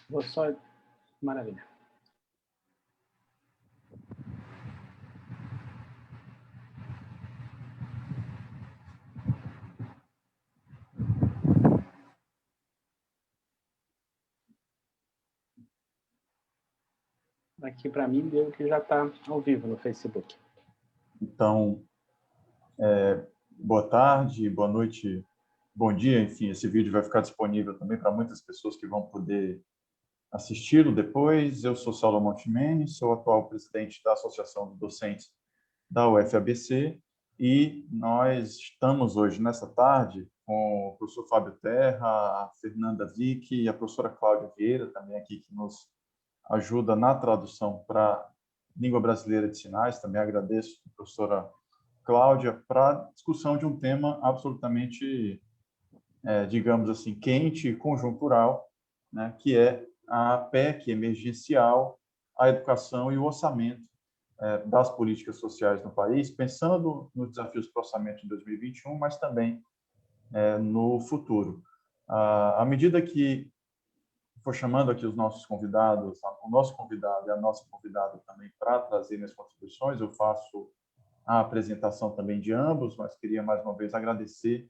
Vou só... Maravilha. Aqui para mim deu que já está ao vivo no Facebook. Então, boa tarde, boa noite, bom dia, enfim, esse vídeo vai ficar disponível também para muitas pessoas que vão poder assisti-lo depois. Eu sou Saulo Montemene, sou atual presidente da Associação de Docentes da UFABC e nós estamos hoje, nessa tarde, com o professor Fábio Terra, a Fernanda Vick e a professora Cláudia Vieira, também aqui, que nos ajuda na tradução para língua brasileira de sinais. Também agradeço a professora Cláudia, para a discussão de um tema absolutamente, digamos assim, quente e conjuntural, né, que é a PEC emergencial, a educação e o orçamento das políticas sociais no país, pensando nos desafios para o orçamento de 2021, mas também no futuro. À medida que for chamando aqui os nossos convidados, o nosso convidado e a nossa convidada também para trazer minhas contribuições, eu faço a apresentação também de ambos, mas queria mais uma vez agradecer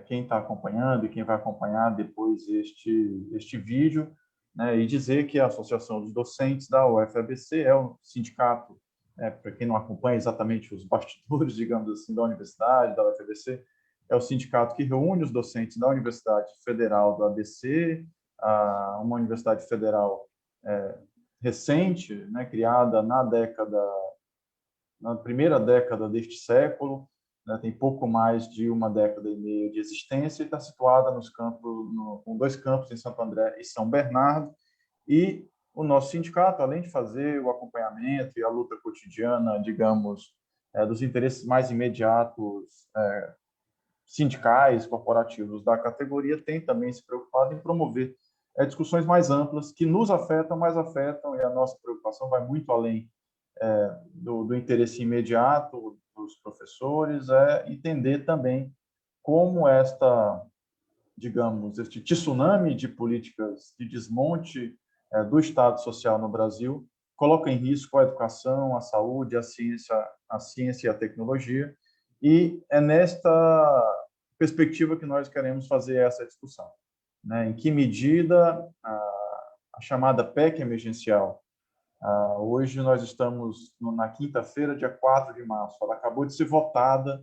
quem está acompanhando e quem vai acompanhar depois este vídeo, né, e dizer que a Associação dos Docentes da UFABC é um sindicato, para quem não acompanha exatamente os bastidores, digamos assim, da universidade, da UFABC, é o sindicato que reúne os docentes da Universidade Federal do ABC, uma universidade federal recente, né, criada na primeira década deste século, né, tem pouco mais de uma década e meia de existência, e está situada com 2 campos em Santo André e São Bernardo. E o nosso sindicato, além de fazer o acompanhamento e a luta cotidiana, digamos, dos interesses mais imediatos sindicais, corporativos da categoria, tem também se preocupado em promover discussões mais amplas que nos afetam, mais afetam, e a nossa preocupação vai muito além do interesse imediato dos professores, entender também como digamos, este tsunami de políticas de desmonte do Estado Social no Brasil coloca em risco a educação, a saúde, a ciência e a tecnologia, e é nesta perspectiva que nós queremos fazer essa discussão, né? Em que medida a chamada PEC emergencial, hoje nós estamos na quinta-feira, dia 4 de março. Ela acabou de ser votada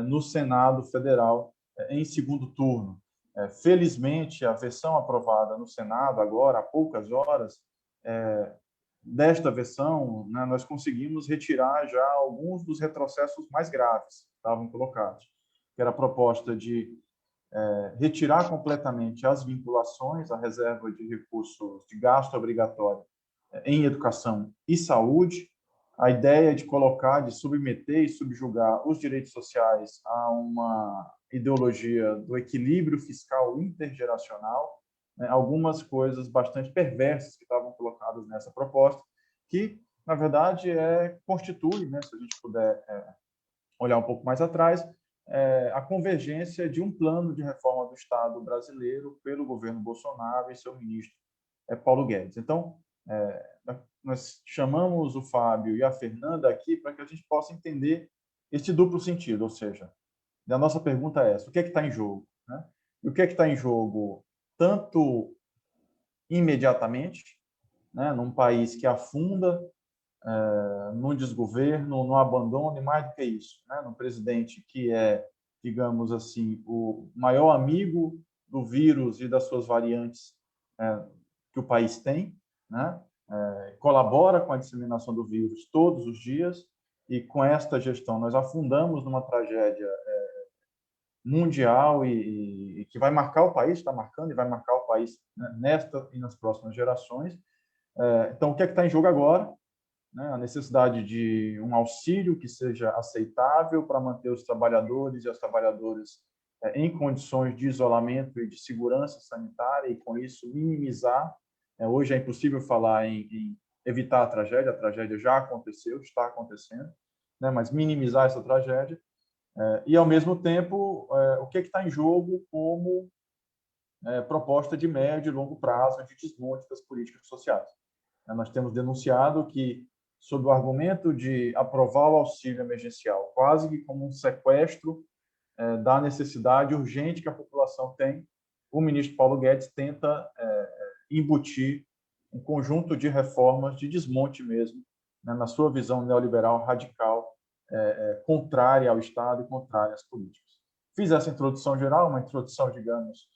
no Senado Federal em segundo turno. Felizmente, a versão aprovada no Senado, agora, há poucas horas, desta versão, né, nós conseguimos retirar já alguns dos retrocessos mais graves que estavam colocados, que era a proposta de retirar completamente as vinculações à reserva de recursos de gasto obrigatório em educação e saúde, a ideia de submeter e subjugar os direitos sociais a uma ideologia do equilíbrio fiscal intergeracional, né, algumas coisas bastante perversas que estavam colocadas nessa proposta, que, na verdade, constitui, né, se a gente puder olhar um pouco mais atrás, a convergência de um plano de reforma do Estado brasileiro pelo governo Bolsonaro e seu ministro Paulo Guedes. Então, nós chamamos o Fábio e a Fernanda aqui para que a gente possa entender este duplo sentido, ou seja, a nossa pergunta é essa: o que é que está em jogo? Né? E o que é que está em jogo tanto imediatamente, né, num país que afunda no desgoverno, no abandono, e mais do que isso, né, num presidente que digamos assim, o maior amigo do vírus e das suas variantes que o país tem, né, colabora com a disseminação do vírus todos os dias, e com esta gestão nós afundamos numa tragédia mundial e que vai marcar o país, está marcando e vai marcar o país, né, nesta e nas próximas gerações. Então, o que é que está em jogo agora? Né, a necessidade de um auxílio que seja aceitável para manter os trabalhadores e as trabalhadoras em condições de isolamento e de segurança sanitária, e com isso minimizar. Hoje é impossível falar em evitar a tragédia já aconteceu, está acontecendo, né, mas minimizar essa tragédia. E, ao mesmo tempo, o que está em jogo como proposta de médio e longo prazo de desmonte das políticas sociais. Nós temos denunciado que, sob o argumento de aprovar o auxílio emergencial, quase que como um sequestro da necessidade urgente que a população tem, o ministro Paulo Guedes tenta embutir um conjunto de reformas de desmonte mesmo, né, na sua visão neoliberal radical, contrária ao Estado e contrária às políticas. Fiz essa introdução geral, uma introdução, digamos,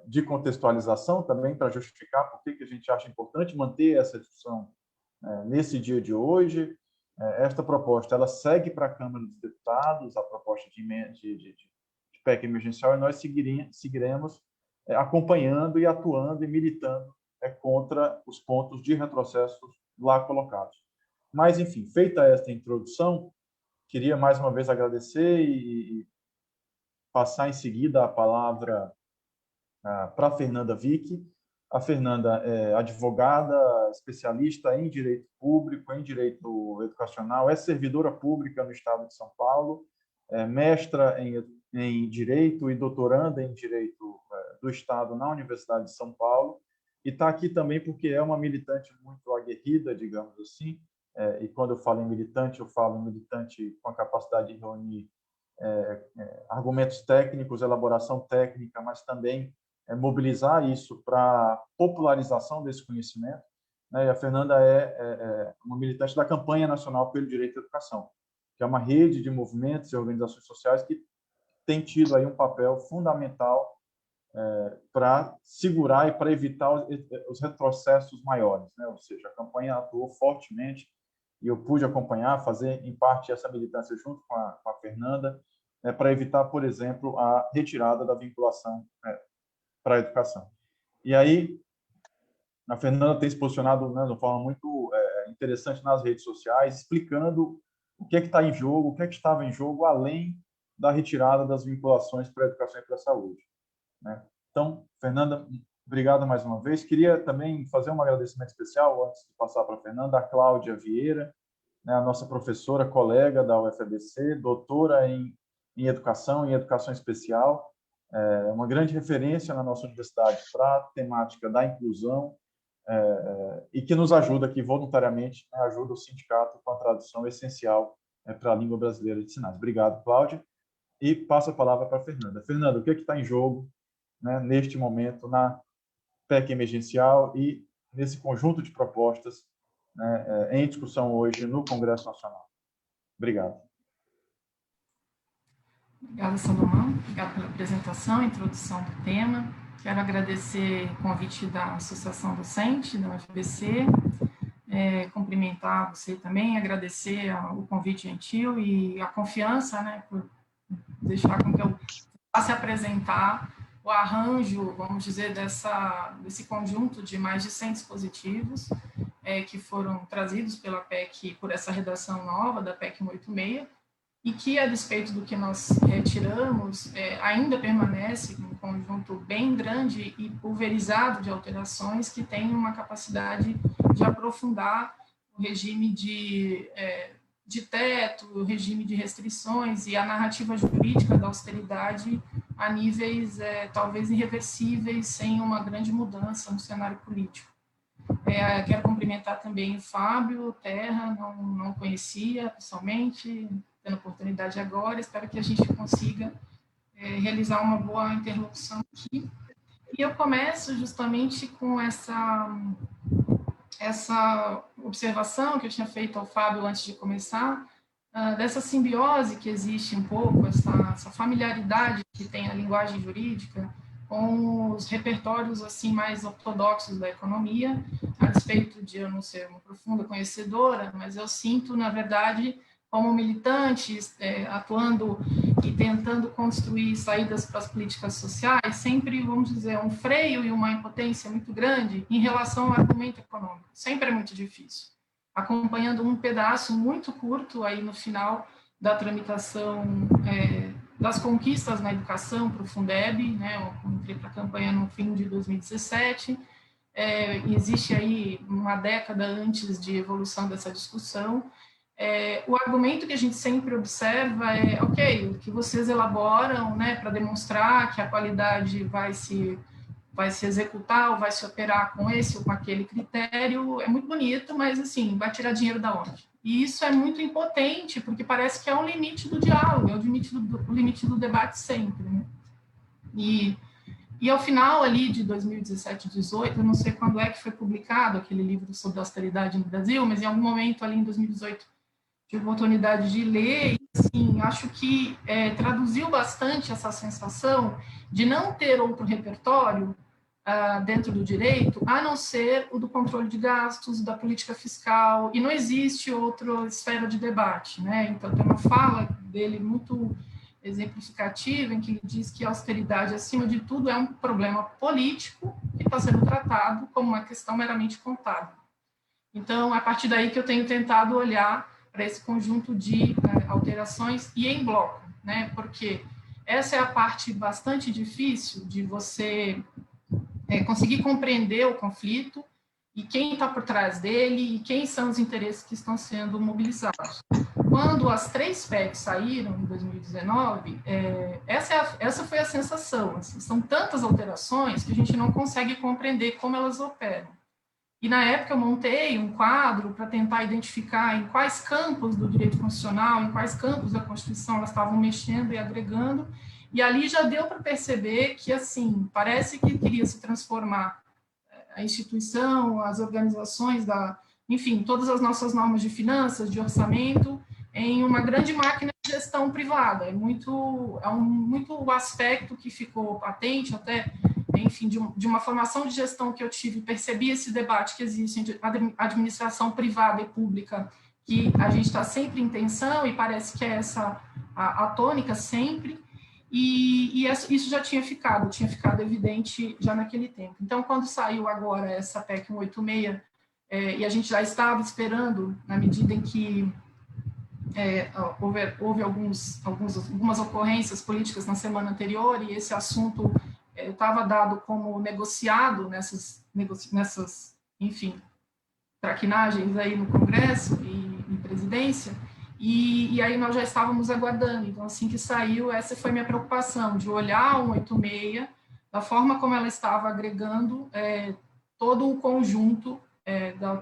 de contextualização também para justificar por que a gente acha importante manter essa discussão nesse dia de hoje. Esta proposta ela segue para a Câmara dos Deputados, a proposta de PEC emergencial, e nós seguiremos acompanhando e atuando e militando contra os pontos de retrocesso lá colocados. Mas, enfim, feita esta introdução, queria mais uma vez agradecer e passar em seguida a palavra para a Fernanda Vick. A Fernanda é advogada, especialista em direito público, em direito educacional, é servidora pública no Estado de São Paulo, é mestra em direito e doutoranda em direito do Estado na Universidade de São Paulo, e está aqui também porque é uma militante muito aguerrida, digamos assim, e quando eu falo em militante, eu falo em militante com a capacidade de reunir argumentos técnicos, elaboração técnica, mas também mobilizar isso para popularização desse conhecimento. E a Fernanda é uma militante da Campanha Nacional pelo Direito à Educação, que é uma rede de movimentos e organizações sociais que tem tido aí um papel fundamental para segurar e para evitar os retrocessos maiores, né? Ou seja, a campanha atuou fortemente e eu pude acompanhar, fazer em parte essa militância junto com a Fernanda, para evitar, por exemplo, a retirada da vinculação para a educação. E aí, a Fernanda tem se posicionado, né, de uma forma muito interessante nas redes sociais, explicando o que está em jogo, o que estava em jogo, além da retirada das vinculações para a educação e para a saúde, né? Então, Fernanda, obrigado mais uma vez. Queria também fazer um agradecimento especial, antes de passar para a Fernanda, a Cláudia Vieira, né, a nossa professora, colega da UFABC, doutora em educação, em educação especial, uma grande referência na nossa universidade para a temática da inclusão, e que nos ajuda aqui voluntariamente, né, ajuda o sindicato com a tradução essencial para a língua brasileira de sinais. Obrigado, Cláudia. E passo a palavra para a Fernanda. Fernanda, o que está em jogo, né, neste momento na PEC emergencial e nesse conjunto de propostas, né, em discussão hoje no Congresso Nacional? Obrigado. Obrigada, Salomão. Obrigada pela apresentação, introdução do tema. Quero agradecer o convite da Associação Docente, da UFABC, cumprimentar você também, agradecer o convite gentil e a confiança, né, por deixar com que eu passe a apresentar o arranjo, vamos dizer, desse conjunto de mais de 100 dispositivos que foram trazidos pela PEC, por essa redação nova da PEC 186, e que, a despeito do que nós retiramos, ainda permanece um conjunto bem grande e pulverizado de alterações que tem uma capacidade de aprofundar o regime de teto, o regime de restrições e a narrativa jurídica da austeridade a níveis talvez irreversíveis, sem uma grande mudança no cenário político. Quero cumprimentar também o Fábio Terra, não conhecia pessoalmente, tendo oportunidade agora, espero que a gente consiga realizar uma boa interlocução aqui. E eu começo justamente com essa observação que eu tinha feito ao Fábio antes de começar, dessa simbiose que existe um pouco, essa familiaridade que tem a linguagem jurídica com os repertórios assim mais ortodoxos da economia, a despeito de eu não ser uma profunda conhecedora, mas eu sinto, na verdade, como militantes, atuando e tentando construir saídas para as políticas sociais, sempre, vamos dizer, um freio e uma impotência muito grande em relação ao argumento econômico. Sempre é muito difícil. Acompanhando um pedaço muito curto aí no final da tramitação das conquistas na educação para o Fundeb, né? Eu entrei para a campanha no fim de 2017, existe aí uma década antes de evolução dessa discussão, o argumento que a gente sempre observa é, ok, o que vocês elaboram, né, para demonstrar que a qualidade vai se executar ou vai se operar com esse ou com aquele critério, é muito bonito, mas, assim, vai tirar dinheiro da onde? E isso é muito impotente, porque parece que é um limite do diálogo, é o limite do debate sempre, né? E ao final ali de 2017, 2018, eu não sei quando é que foi publicado aquele livro sobre austeridade no Brasil, mas em algum momento ali em 2018 tive a oportunidade de ler e, assim, acho que traduziu bastante essa sensação de não ter outro repertório dentro do direito, a não ser o do controle de gastos, da política fiscal, e não existe outra esfera de debate, né? Então, tem uma fala dele muito exemplificativa, em que ele diz que a austeridade, acima de tudo, é um problema político que está sendo tratado como uma questão meramente contábil. Então, é a partir daí que eu tenho tentado olhar para esse conjunto de alterações e em bloco, né? Porque essa é a parte bastante difícil de você conseguir compreender o conflito e quem está por trás dele e quem são os interesses que estão sendo mobilizados. Quando as 3 PECs saíram em 2019, essa foi a sensação. Assim, são tantas alterações que a gente não consegue compreender como elas operam. E, na época, eu montei um quadro para tentar identificar em quais campos do direito constitucional, em quais campos da Constituição elas estavam mexendo e agregando, e ali já deu para perceber que, assim, parece que queria se transformar a instituição, as organizações, enfim, todas as nossas normas de finanças, de orçamento, em uma grande máquina de gestão privada. É muito aspecto que ficou patente até, enfim, de uma formação de gestão que eu tive, percebi esse debate que existe entre administração privada e pública, que a gente está sempre em tensão, e parece que é essa a tônica sempre, e isso já tinha ficado evidente já naquele tempo. Então, quando saiu agora essa PEC 186, e a gente já estava esperando, na medida em que houve algumas ocorrências políticas na semana anterior, e esse assunto estava dado como negociado nessas, enfim, traquinagens aí no Congresso e em presidência, e aí nós já estávamos aguardando. Então, assim que saiu, essa foi minha preocupação, de olhar a 186, da forma como ela estava agregando todo o conjunto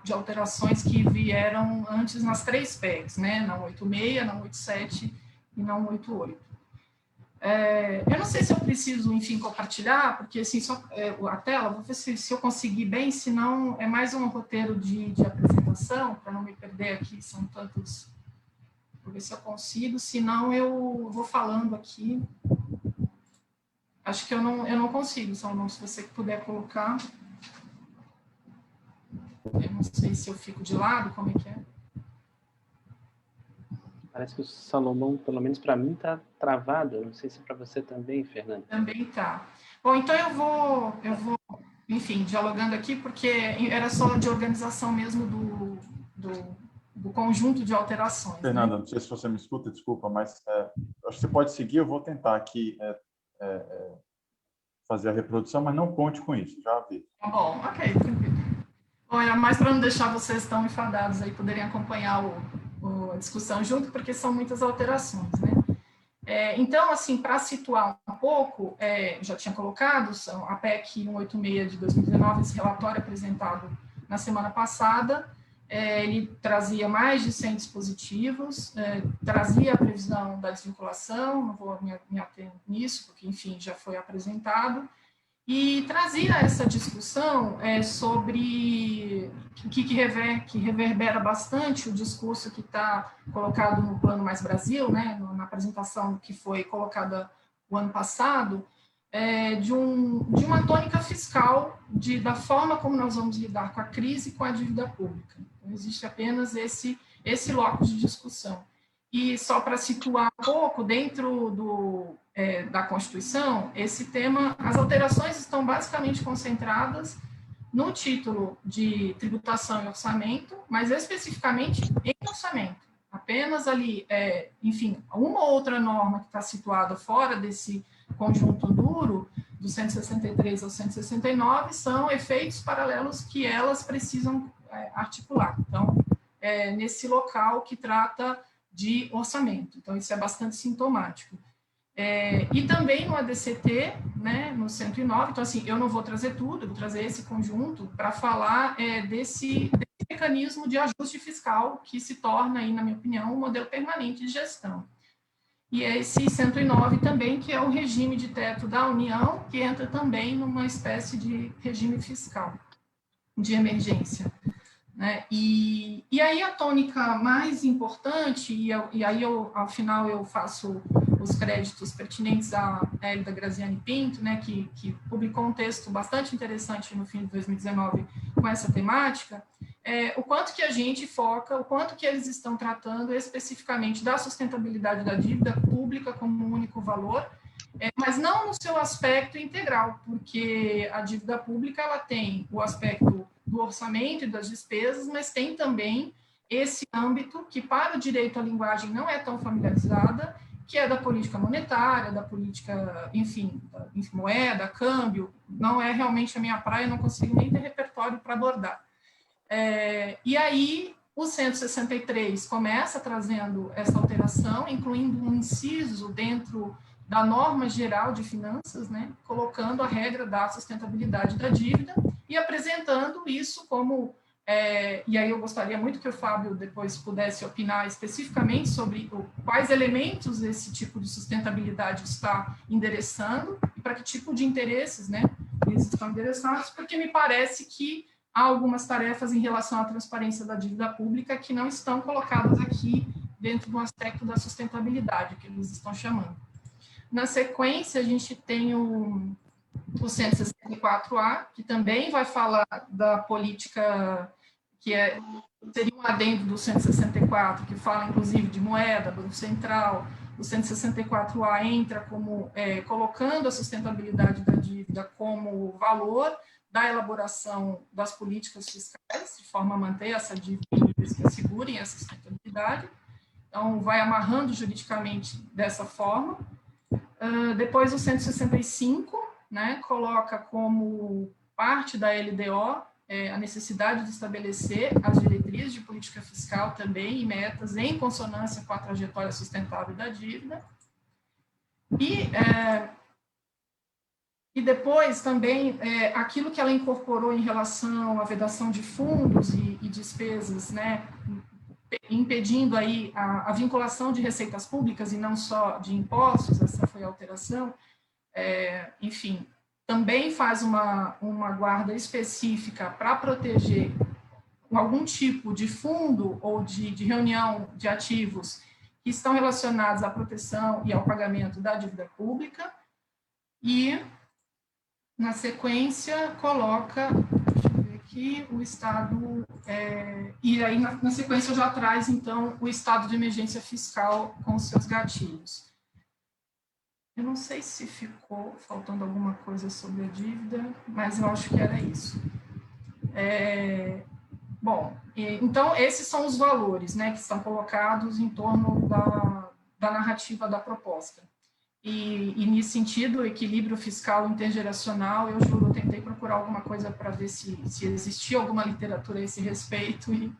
de alterações que vieram antes nas 3 PECs, né? Na 186, na 187 e na 188. Eu não sei se eu preciso, enfim, compartilhar, porque, assim, a tela, vou ver se eu conseguir bem, senão é mais um roteiro de apresentação, para não me perder aqui, são tantos... Vou ver se eu consigo, senão eu vou falando aqui. Acho que eu não consigo, Salomão, se você puder colocar. Eu não sei se eu fico de lado, como é que é? Parece que o Salomão, pelo menos para mim, está travado. Não sei se para você também, Fernanda. Também está. Bom, então eu vou, enfim, dialogando aqui, porque era só de organização mesmo do conjunto de alterações. Fernanda, né? Não sei se você me escuta, desculpa, mas acho que você pode seguir, eu vou tentar aqui fazer a reprodução, mas não conte com isso, já vi. Tá bom, ok, tranquilo. Bom, é mais para não deixar vocês tão enfadados aí, poderem acompanhar a discussão junto, porque são muitas alterações, né? Então, assim, para situar um pouco, já tinha colocado, a PEC 186 de 2019, esse relatório apresentado na semana passada, ele trazia mais de 100 dispositivos, trazia a previsão da desvinculação, não vou me ater nisso, porque, enfim, já foi apresentado, e trazia essa discussão sobre que reverbera bastante o discurso que está colocado no Plano Mais Brasil, né, na apresentação que foi colocada o ano passado, de uma tônica fiscal, da forma como nós vamos lidar com a crise e com a dívida pública. Então, existe apenas esse locus de discussão. E só para situar um pouco, dentro da Constituição, esse tema, as alterações estão basicamente concentradas no título de tributação e orçamento, mas especificamente em orçamento. Apenas ali, enfim, uma ou outra norma que está situada fora desse conjunto duro, do 163 ao 169, são efeitos paralelos que elas precisam articular. Então, nesse local que trata de orçamento. Então, isso é bastante sintomático. E também no ADCT, né, no 109, então, assim, eu não vou trazer tudo, eu vou trazer esse conjunto para falar desse mecanismo de ajuste fiscal que se torna, aí, na minha opinião, um modelo permanente de gestão. E esse 109 também, que é o regime de teto da União, que entra também numa espécie de regime fiscal de emergência. Né? E aí a tônica mais importante, e aí ao final eu faço os créditos pertinentes à Hélida Graziani Pinto, né, que publicou um texto bastante interessante no fim de 2019 com essa temática, o quanto que a gente foca, o quanto que eles estão tratando especificamente da sustentabilidade da dívida pública como um único valor, mas não no seu aspecto integral, porque a dívida pública ela tem o aspecto do orçamento e das despesas, mas tem também esse âmbito que para o direito à linguagem não é tão familiarizada, que é da política monetária, da política, enfim, moeda, câmbio, não é realmente a minha praia, não consigo nem ter repertório para abordar. E aí, o 163 começa trazendo essa alteração, incluindo um inciso dentro da norma geral de finanças, né, colocando a regra da sustentabilidade da dívida e apresentando isso como... e aí eu gostaria muito que o Fábio depois pudesse opinar especificamente sobre quais elementos esse tipo de sustentabilidade está endereçando e para que tipo de interesses, né, eles estão endereçados, porque me parece que há algumas tarefas em relação à transparência da dívida pública que não estão colocadas aqui dentro do aspecto da sustentabilidade, que eles estão chamando. Na sequência, a gente tem o 164A, que também vai falar da política, que seria um adendo do 164, que fala, inclusive, de moeda, Banco Central. O 164A entra como, colocando a sustentabilidade da dívida como valor da elaboração das políticas fiscais, de forma a manter essa dívida que assegurem essa sustentabilidade. Então, vai amarrando juridicamente dessa forma. Depois, o 165, né, coloca como parte da LDO a necessidade de estabelecer as diretrizes de política fiscal também e metas em consonância com a trajetória sustentável da dívida. E depois também aquilo que ela incorporou em relação à vedação de fundos e despesas, né, impedindo aí a vinculação de receitas públicas e não só de impostos, essa foi a alteração, enfim, também faz uma guarda específica para proteger algum tipo de fundo ou de reunião de ativos que estão relacionados à proteção e ao pagamento da dívida pública. E, na sequência, coloca... aqui o estado, e aí na sequência já traz, então, o estado de emergência fiscal com seus gatilhos. Eu não sei se ficou faltando alguma coisa sobre a dívida, mas eu acho que era isso. Bom, então, esses são os valores, né, que estão colocados em torno da narrativa da proposta. E nesse sentido, o equilíbrio fiscal intergeracional, eu juro, eu tentei procurar alguma coisa para ver se existia alguma literatura a esse respeito e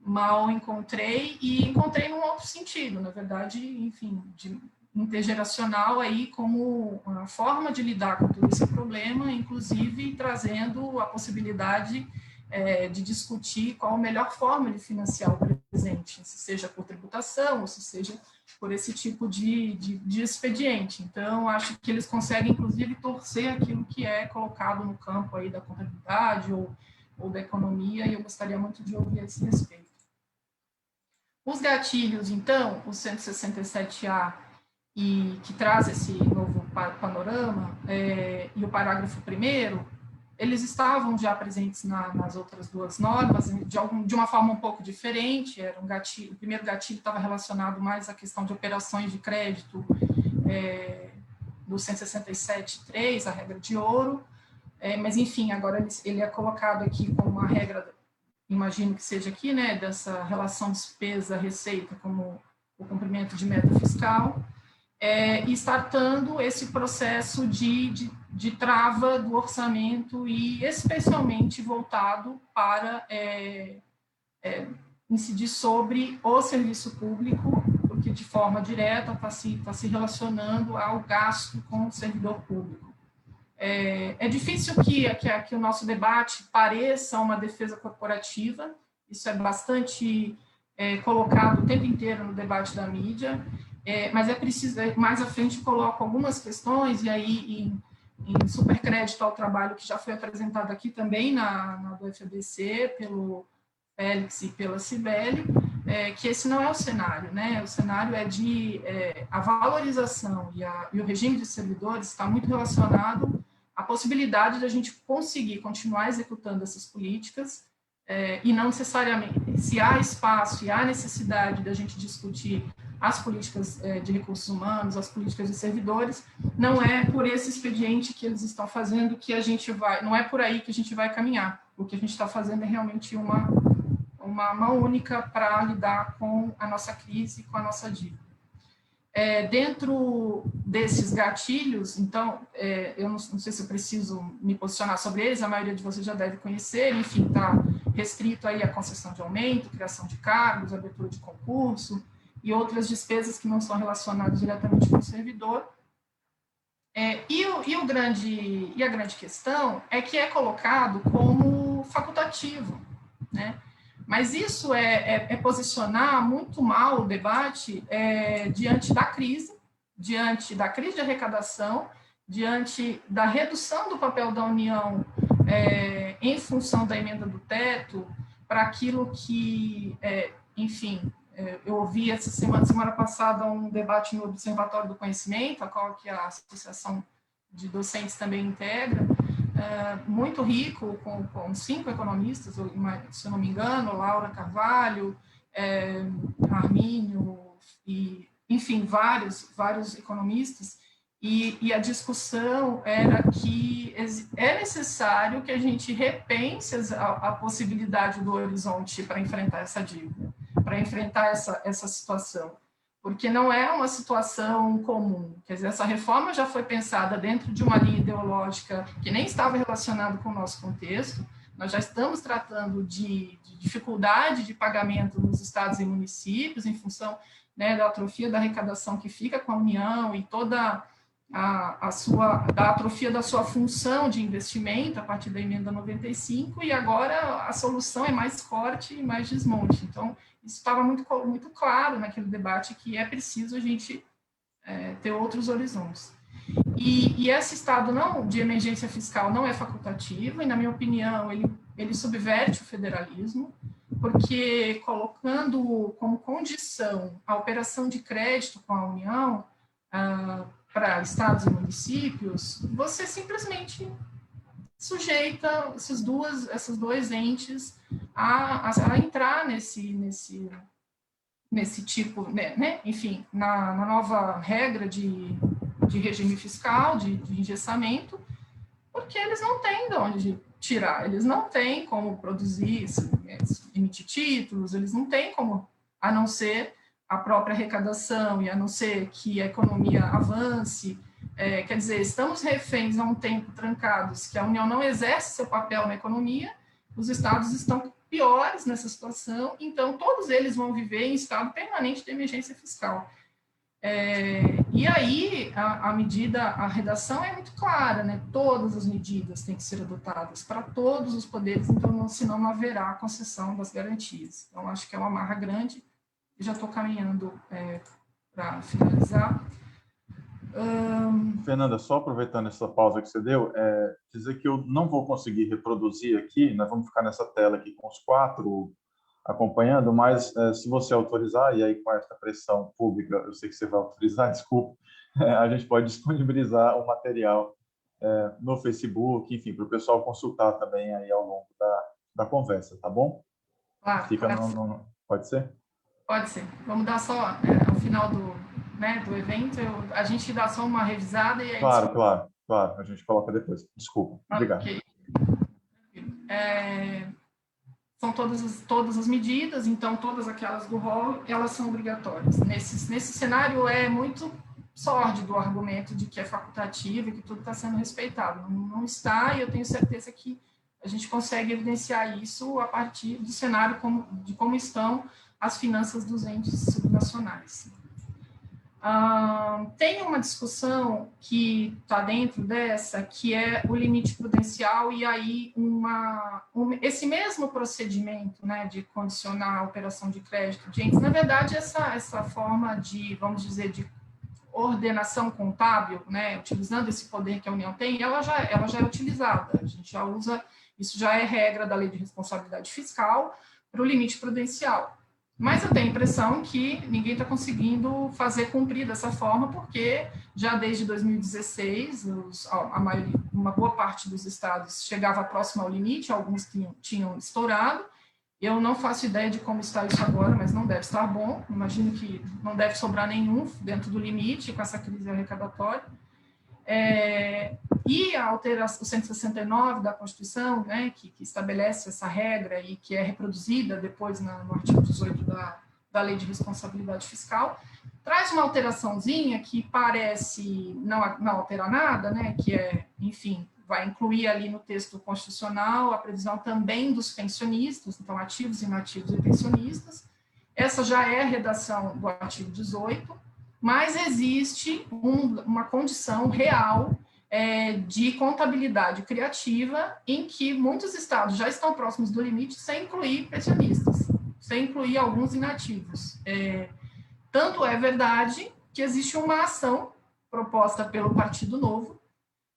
mal encontrei, e encontrei num outro sentido, na verdade, enfim, de intergeracional aí como uma forma de lidar com todo esse problema, inclusive trazendo a possibilidade de discutir qual a melhor forma de financiar o presente, se seja por tributação ou se seja por esse tipo de expediente. Então, acho que eles conseguem, inclusive, torcer aquilo que é colocado no campo aí da contabilidade ou da economia, e eu gostaria muito de ouvir a esse respeito. Os gatilhos, então, o 167A, que traz esse novo panorama, e o parágrafo 1º, eles estavam já presentes nas outras duas normas, de uma forma um pouco diferente. Era um gatilho, o primeiro gatilho estava relacionado mais à questão de operações de crédito, do 167.3, a regra de ouro, mas, enfim, agora ele é colocado aqui como uma regra, imagino que seja aqui, né, dessa relação despesa-receita como o cumprimento de meta fiscal, e startando esse processo de trava do orçamento e especialmente voltado para incidir sobre o serviço público, porque de forma direta está se relacionando ao gasto com o servidor público. É difícil que o nosso debate pareça uma defesa corporativa, isso é bastante colocado o tempo inteiro no debate da mídia, mas é preciso, mais à frente coloco algumas questões, e aí em supercrédito ao trabalho que já foi apresentado aqui também na do FABC, pelo Félix e pela Cibele, que esse não é o cenário, né? O cenário é de a valorização e o regime de servidores está muito relacionado à possibilidade de a gente conseguir continuar executando essas políticas, e não necessariamente, se há espaço e há necessidade da gente discutir as políticas de recursos humanos, as políticas de servidores, não é por esse expediente que eles estão fazendo que a gente vai, não é por aí que a gente vai caminhar. O que a gente está fazendo é realmente uma mão única para lidar com a nossa crise, com a nossa dívida. Dentro desses gatilhos, então, eu não sei se eu preciso me posicionar sobre eles, a maioria de vocês já deve conhecer, enfim, está restrito aí a concessão de aumento, criação de cargos, abertura de concurso e outras despesas que não são relacionadas diretamente com o servidor. E a grande questão é que é colocado como facultativo, né? Mas isso é posicionar muito mal o debate diante da crise de arrecadação, diante da redução do papel da União em função da emenda do teto, para aquilo que, enfim, eu ouvi essa semana passada um debate no Observatório do Conhecimento, a qual que a Associação de Docentes também integra, muito rico, com 5 economistas, se eu não me engano, Laura Carvalho, Armínio, e, enfim, vários economistas, e a discussão era que é necessário que a gente repense a possibilidade do horizonte para enfrentar essa dívida, para enfrentar essa situação, porque não é uma situação comum. Quer dizer, essa reforma já foi pensada dentro de uma linha ideológica que nem estava relacionada com o nosso contexto. Nós já estamos tratando de dificuldade de pagamento nos estados e municípios em função, né, da atrofia da arrecadação que fica com a União e toda da atrofia da sua função de investimento a partir da emenda 95, e agora a solução é mais corte e mais desmonte. Então, isso estava muito claro naquele debate, que é preciso a gente ter outros horizontes. E esse estado de emergência fiscal não é facultativo, e, na minha opinião, ele subverte o federalismo, porque colocando como condição a operação de crédito com a União, para estados e municípios, você simplesmente sujeita esses dois entes a entrar nesse tipo, né? Enfim, na nova regra de regime fiscal, de engessamento, porque eles não têm de onde tirar, eles não têm como produzir, emitir títulos, eles não têm como, a não ser a própria arrecadação, e a não ser que a economia avance. Quer dizer, estamos reféns há um tempo trancados, que a União não exerce seu papel na economia, os estados estão piores nessa situação, então todos eles vão viver em estado permanente de emergência fiscal. E aí a redação é muito clara, né? Todas as medidas têm que ser adotadas para todos os poderes, então senão não haverá concessão das garantias. Então acho que é uma amarra grande. Já estou caminhando para finalizar. Fernanda, só aproveitando essa pausa que você deu, dizer que eu não vou conseguir reproduzir aqui, nós vamos ficar nessa tela aqui com os 4 acompanhando, mas se você autorizar, e aí com essa pressão pública, eu sei que você vai autorizar, desculpa, a gente pode disponibilizar o material no Facebook, enfim, para o pessoal consultar também aí ao longo da conversa, tá bom? Claro, Fica pode ser? Pode ser. Vamos dar só, ao final do evento, a gente dá só uma revisada e aí... Claro, a gente coloca depois. Desculpa, obrigado. Okay. São todas as medidas, então todas aquelas do rol, elas são obrigatórias. Nesse cenário é muito sórdido o argumento de que é facultativo e que tudo está sendo respeitado. Não está, e eu tenho certeza que a gente consegue evidenciar isso a partir do cenário de como estão as finanças dos entes subnacionais. Tem uma discussão que está dentro dessa, que é o limite prudencial, e aí esse mesmo procedimento, né, de condicionar a operação de crédito de entes, na verdade, essa forma de, vamos dizer, de ordenação contábil, né, utilizando esse poder que a União tem, ela já é utilizada, a gente já usa, isso já é regra da Lei de Responsabilidade Fiscal para o limite prudencial. Mas eu tenho a impressão que ninguém está conseguindo fazer cumprir dessa forma, porque já desde 2016, uma boa parte dos estados chegava próximo ao limite, alguns tinham estourado. Eu não faço ideia de como está isso agora, mas não deve estar bom. Imagino que não deve sobrar nenhum dentro do limite com essa crise arrecadatória. E a alteração, o 169 da Constituição, né, que estabelece essa regra e que é reproduzida depois no artigo 18 da Lei de Responsabilidade Fiscal, traz uma alteraçãozinha que parece não alterar nada, né, que é, enfim, vai incluir ali no texto constitucional a previsão também dos pensionistas, então ativos, inativos e pensionistas. Essa já é a redação do artigo 18, mas existe uma condição real de contabilidade criativa em que muitos estados já estão próximos do limite sem incluir pensionistas, sem incluir alguns inativos. Tanto é verdade que existe uma ação proposta pelo Partido Novo,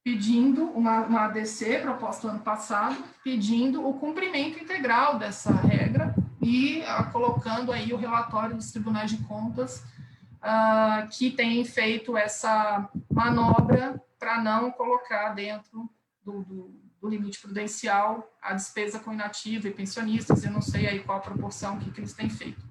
pedindo uma ADC proposta ano passado, pedindo o cumprimento integral dessa regra e colocando aí o relatório dos tribunais de contas que tem feito essa manobra para não colocar dentro do limite prudencial a despesa com inativo e pensionistas. Eu não sei aí qual a proporção que eles têm feito.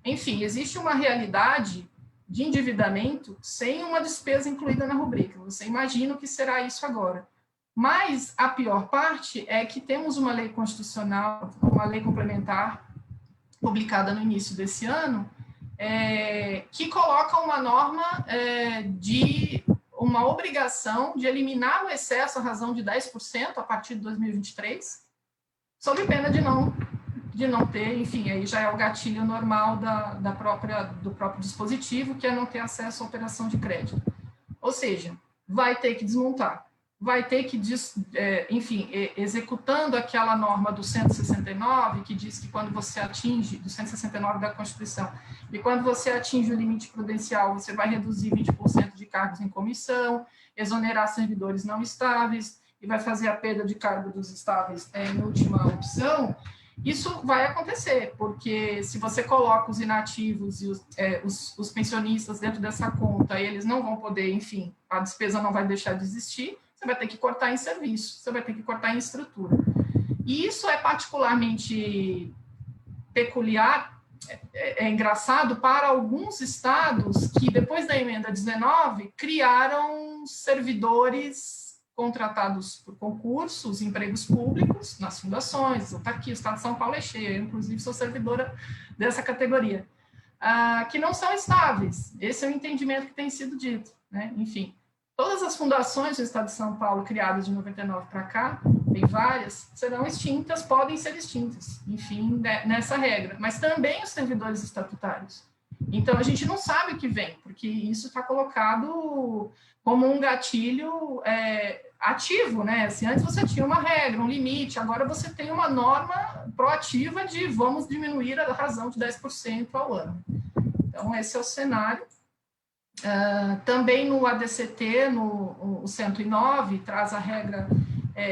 Enfim, existe uma realidade de endividamento sem uma despesa incluída na rubrica. Você imagina o que será isso agora. Mas a pior parte é que temos uma lei constitucional, uma lei complementar, publicada no início desse ano, que coloca uma norma de uma obrigação de eliminar o excesso à razão de 10% a partir de 2023, sob pena de não ter, enfim, aí já é o gatilho normal do próprio dispositivo, que é não ter acesso à operação de crédito. Ou seja, vai ter que desmontar, vai ter que, enfim, executando aquela norma do 169, que diz que quando você atinge, do 169 da Constituição, e quando você atinge o limite prudencial, você vai reduzir 20% de cargos em comissão, exonerar servidores não estáveis, e vai fazer a perda de cargo dos estáveis em última opção. Isso vai acontecer, porque se você coloca os inativos e os pensionistas dentro dessa conta, eles não vão poder, enfim, a despesa não vai deixar de existir, você vai ter que cortar em serviço, você vai ter que cortar em estrutura. E isso é particularmente peculiar, engraçado para alguns estados que, depois da emenda 19, criaram servidores contratados por concursos, empregos públicos, nas fundações, aqui o Estado de São Paulo é cheio, eu, inclusive, sou servidora dessa categoria, que não são estáveis. Esse é o entendimento que tem sido dito, né? Enfim, todas as fundações do Estado de São Paulo, criadas de 99 para cá, tem várias, serão extintas, podem ser extintas, enfim, nessa regra, mas também os servidores estatutários. Então, a gente não sabe o que vem, porque isso está colocado como um gatilho ativo, né? Assim, antes você tinha uma regra, um limite, agora você tem uma norma proativa de vamos diminuir a razão de 10% ao ano. Então, esse é o cenário. Também no ADCT, no 109, traz a regra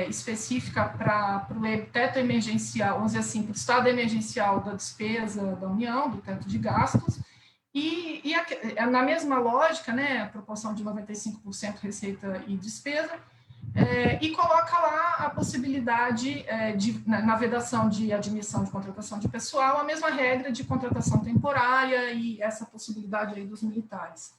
específica para o teto emergencial, vamos dizer assim, para o estado emergencial da despesa da União, do teto de gastos, e na mesma lógica, né, a proporção de 95% receita e despesa, e coloca lá a possibilidade na vedação de admissão de contratação de pessoal, a mesma regra de contratação temporária e essa possibilidade aí dos militares.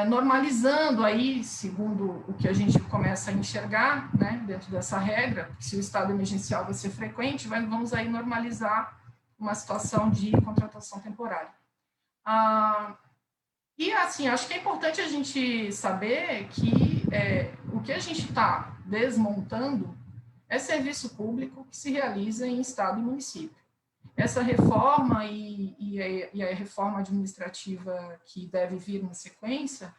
Normalizando aí, segundo o que a gente começa a enxergar, né, dentro dessa regra, se o estado emergencial vai ser frequente, vamos aí normalizar uma situação de contratação temporária. E, assim, acho que é importante a gente saber que o que a gente está desmontando é serviço público que se realiza em Estado e município. Essa reforma e a reforma administrativa que deve vir na sequência,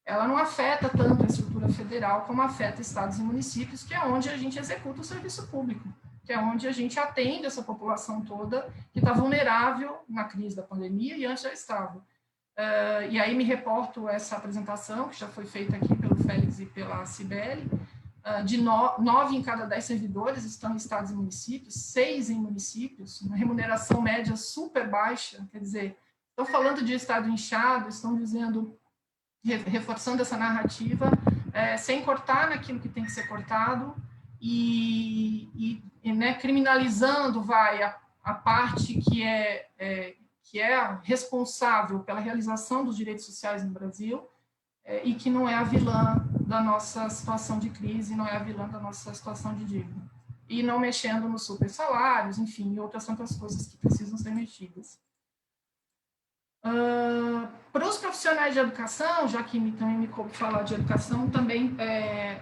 ela não afeta tanto a estrutura federal como afeta estados e municípios, que é onde a gente executa o serviço público, que é onde a gente atende essa população toda que está vulnerável na crise da pandemia e antes já estava. E aí me reporto essa apresentação, que já foi feita aqui pelo Félix e pela Cibele, de 9 em cada 10 servidores estão em estados e municípios, 6 em municípios, uma remuneração média super baixa, quer dizer, estão falando de estado inchado, estão dizendo, reforçando essa narrativa, sem cortar naquilo que tem que ser cortado e né, criminalizando a parte que é responsável pela realização dos direitos sociais no Brasil e que não é a vilã da nossa situação de crise, não é a vilã da nossa situação de dívida. E não mexendo nos super salários, enfim, e outras tantas coisas que precisam ser mexidas. Para os profissionais de educação, já que também me coube falar de educação, também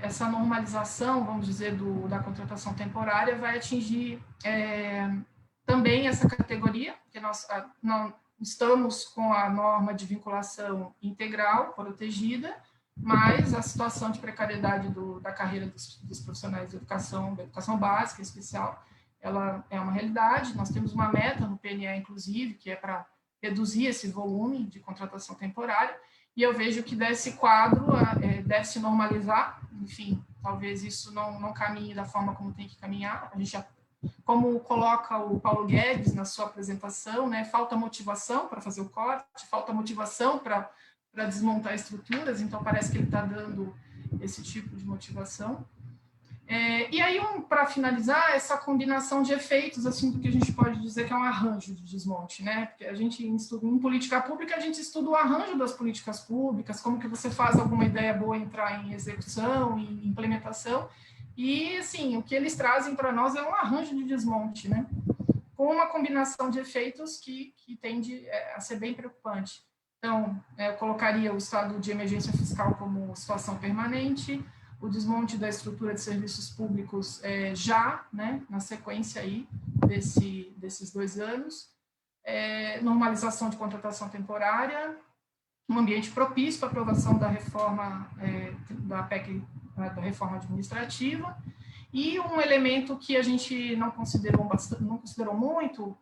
essa normalização, vamos dizer, da contratação temporária vai atingir também essa categoria, porque nós não estamos com a norma de vinculação integral protegida, mas a situação de precariedade da carreira dos profissionais de educação, da educação básica em especial, ela é uma realidade. Nós temos uma meta no PNE, inclusive, que é para reduzir esse volume de contratação temporária, e eu vejo que desse quadro deve se normalizar, enfim, talvez isso não caminhe da forma como tem que caminhar, a gente já, como coloca o Paulo Guedes na sua apresentação, né, falta motivação para fazer o corte, falta motivação para desmontar estruturas, então parece que ele está dando esse tipo de motivação. E aí, para finalizar, essa combinação de efeitos, assim, do que a gente pode dizer que é um arranjo de desmonte, né? Porque a gente estuda em política pública, a gente estuda o arranjo das políticas públicas, como que você faz alguma ideia boa entrar em execução, em implementação, e, assim, o que eles trazem para nós é um arranjo de desmonte, né? Com uma combinação de efeitos que tende a ser bem preocupante. Então, eu colocaria o estado de emergência fiscal como situação permanente, o desmonte da estrutura de serviços públicos já, né, na sequência aí desses 2 anos, normalização de contratação temporária, um ambiente propício para a aprovação da reforma da PEC, da reforma administrativa, e um elemento que a gente não considerou muito,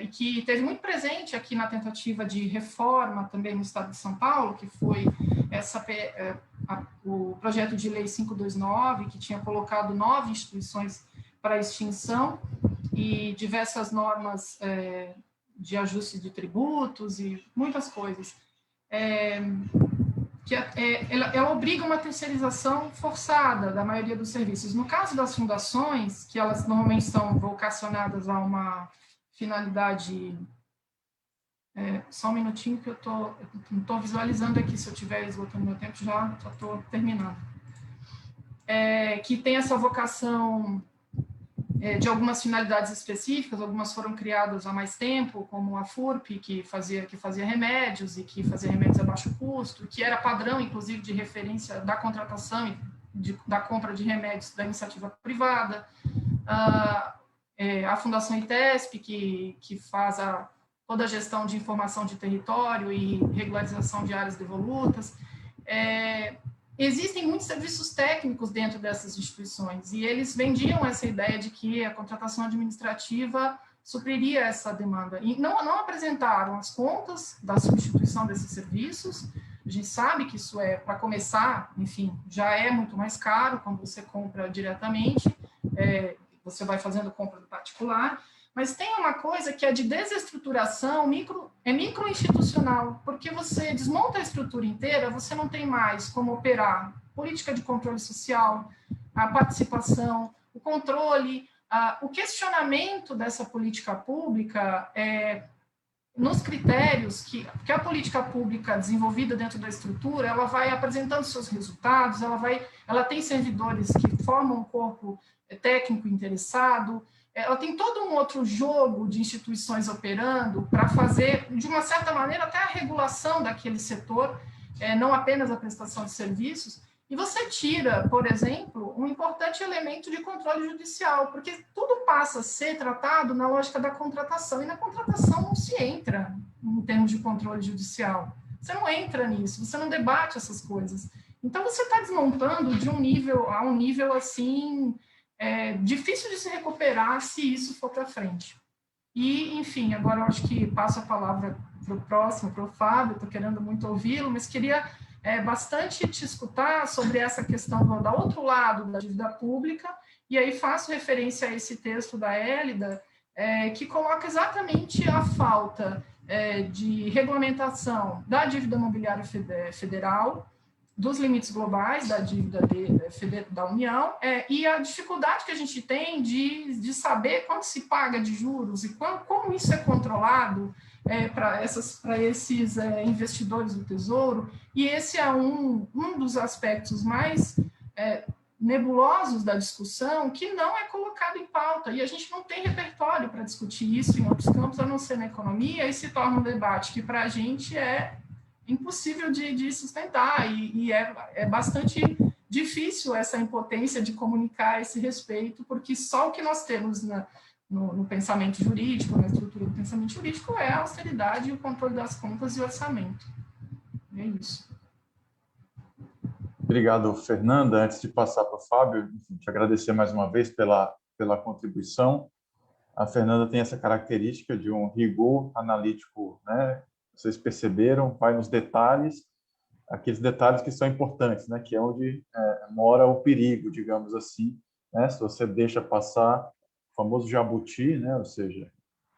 e que teve muito presente aqui na tentativa de reforma também no estado de São Paulo, que foi o projeto de lei 529, que tinha colocado 9 instituições para extinção e diversas normas de ajuste de tributos e muitas coisas. Ela obriga uma terceirização forçada da maioria dos serviços. No caso das fundações, que elas normalmente são vocacionadas a uma finalidade... só um minutinho que eu não estou visualizando aqui, se eu estiver esgotando meu tempo, já estou terminando. Que tem essa vocação de algumas finalidades específicas, algumas foram criadas há mais tempo, como a FURP, que fazia remédios e que fazia remédios a baixo custo, que era padrão, inclusive, de referência da contratação e da compra de remédios da iniciativa privada, a Fundação ITESP, que faz toda a gestão de informação de território e regularização de áreas devolutas. Existem muitos serviços técnicos dentro dessas instituições e eles vendiam essa ideia de que a contratação administrativa supriria essa demanda. E não apresentaram as contas da substituição desses serviços. A gente sabe que isso para começar, enfim, já é muito mais caro quando você compra diretamente, você vai fazendo compra do particular. Mas tem uma coisa que é de desestruturação, microinstitucional, porque você desmonta a estrutura inteira, você não tem mais como operar política de controle social, a participação, o controle, o questionamento dessa política pública nos critérios que a política pública desenvolvida dentro da estrutura, ela vai apresentando seus resultados, ela tem servidores que formam um corpo técnico interessado, ela tem todo um outro jogo de instituições operando para fazer, de uma certa maneira, até a regulação daquele setor, não apenas a prestação de serviços, E você tira, por exemplo, um importante elemento de controle judicial, porque tudo passa a ser tratado na lógica da contratação, e na contratação não se entra em termos de controle judicial. Você não entra nisso, você não debate essas coisas. Então, você está desmontando de um nível a um nível, assim, difícil de se recuperar se isso for para frente. E, enfim, agora eu acho que passo a palavra para o próximo, para o Fábio, estou querendo muito ouvi-lo, mas queria bastante te escutar sobre essa questão do outro lado da dívida pública, e aí faço referência a esse texto da Hélida, que coloca exatamente a falta de regulamentação da dívida imobiliária federal, dos limites globais da dívida da União, e a dificuldade que a gente tem de saber quanto se paga de juros e como isso é controlado para esses investidores do Tesouro, e esse é um dos aspectos mais nebulosos da discussão que não é colocado em pauta, e a gente não tem repertório para discutir isso em outros campos, a não ser na economia, e se torna um debate que para a gente é impossível de sustentar, e é bastante difícil essa impotência de comunicar esse respeito, porque só o que nós temos no pensamento jurídico, na estrutura do pensamento jurídico, é a austeridade, o controle das contas e o orçamento. É isso. Obrigado, Fernanda. Antes de passar para o Fábio, te agradecer mais uma vez pela contribuição. A Fernanda tem essa característica de um rigor analítico, né? Vocês perceberam, vai nos detalhes, aqueles detalhes que são importantes, né? Que é onde mora o perigo, digamos assim, né? Se você deixa passar o famoso jabuti, né? Ou seja,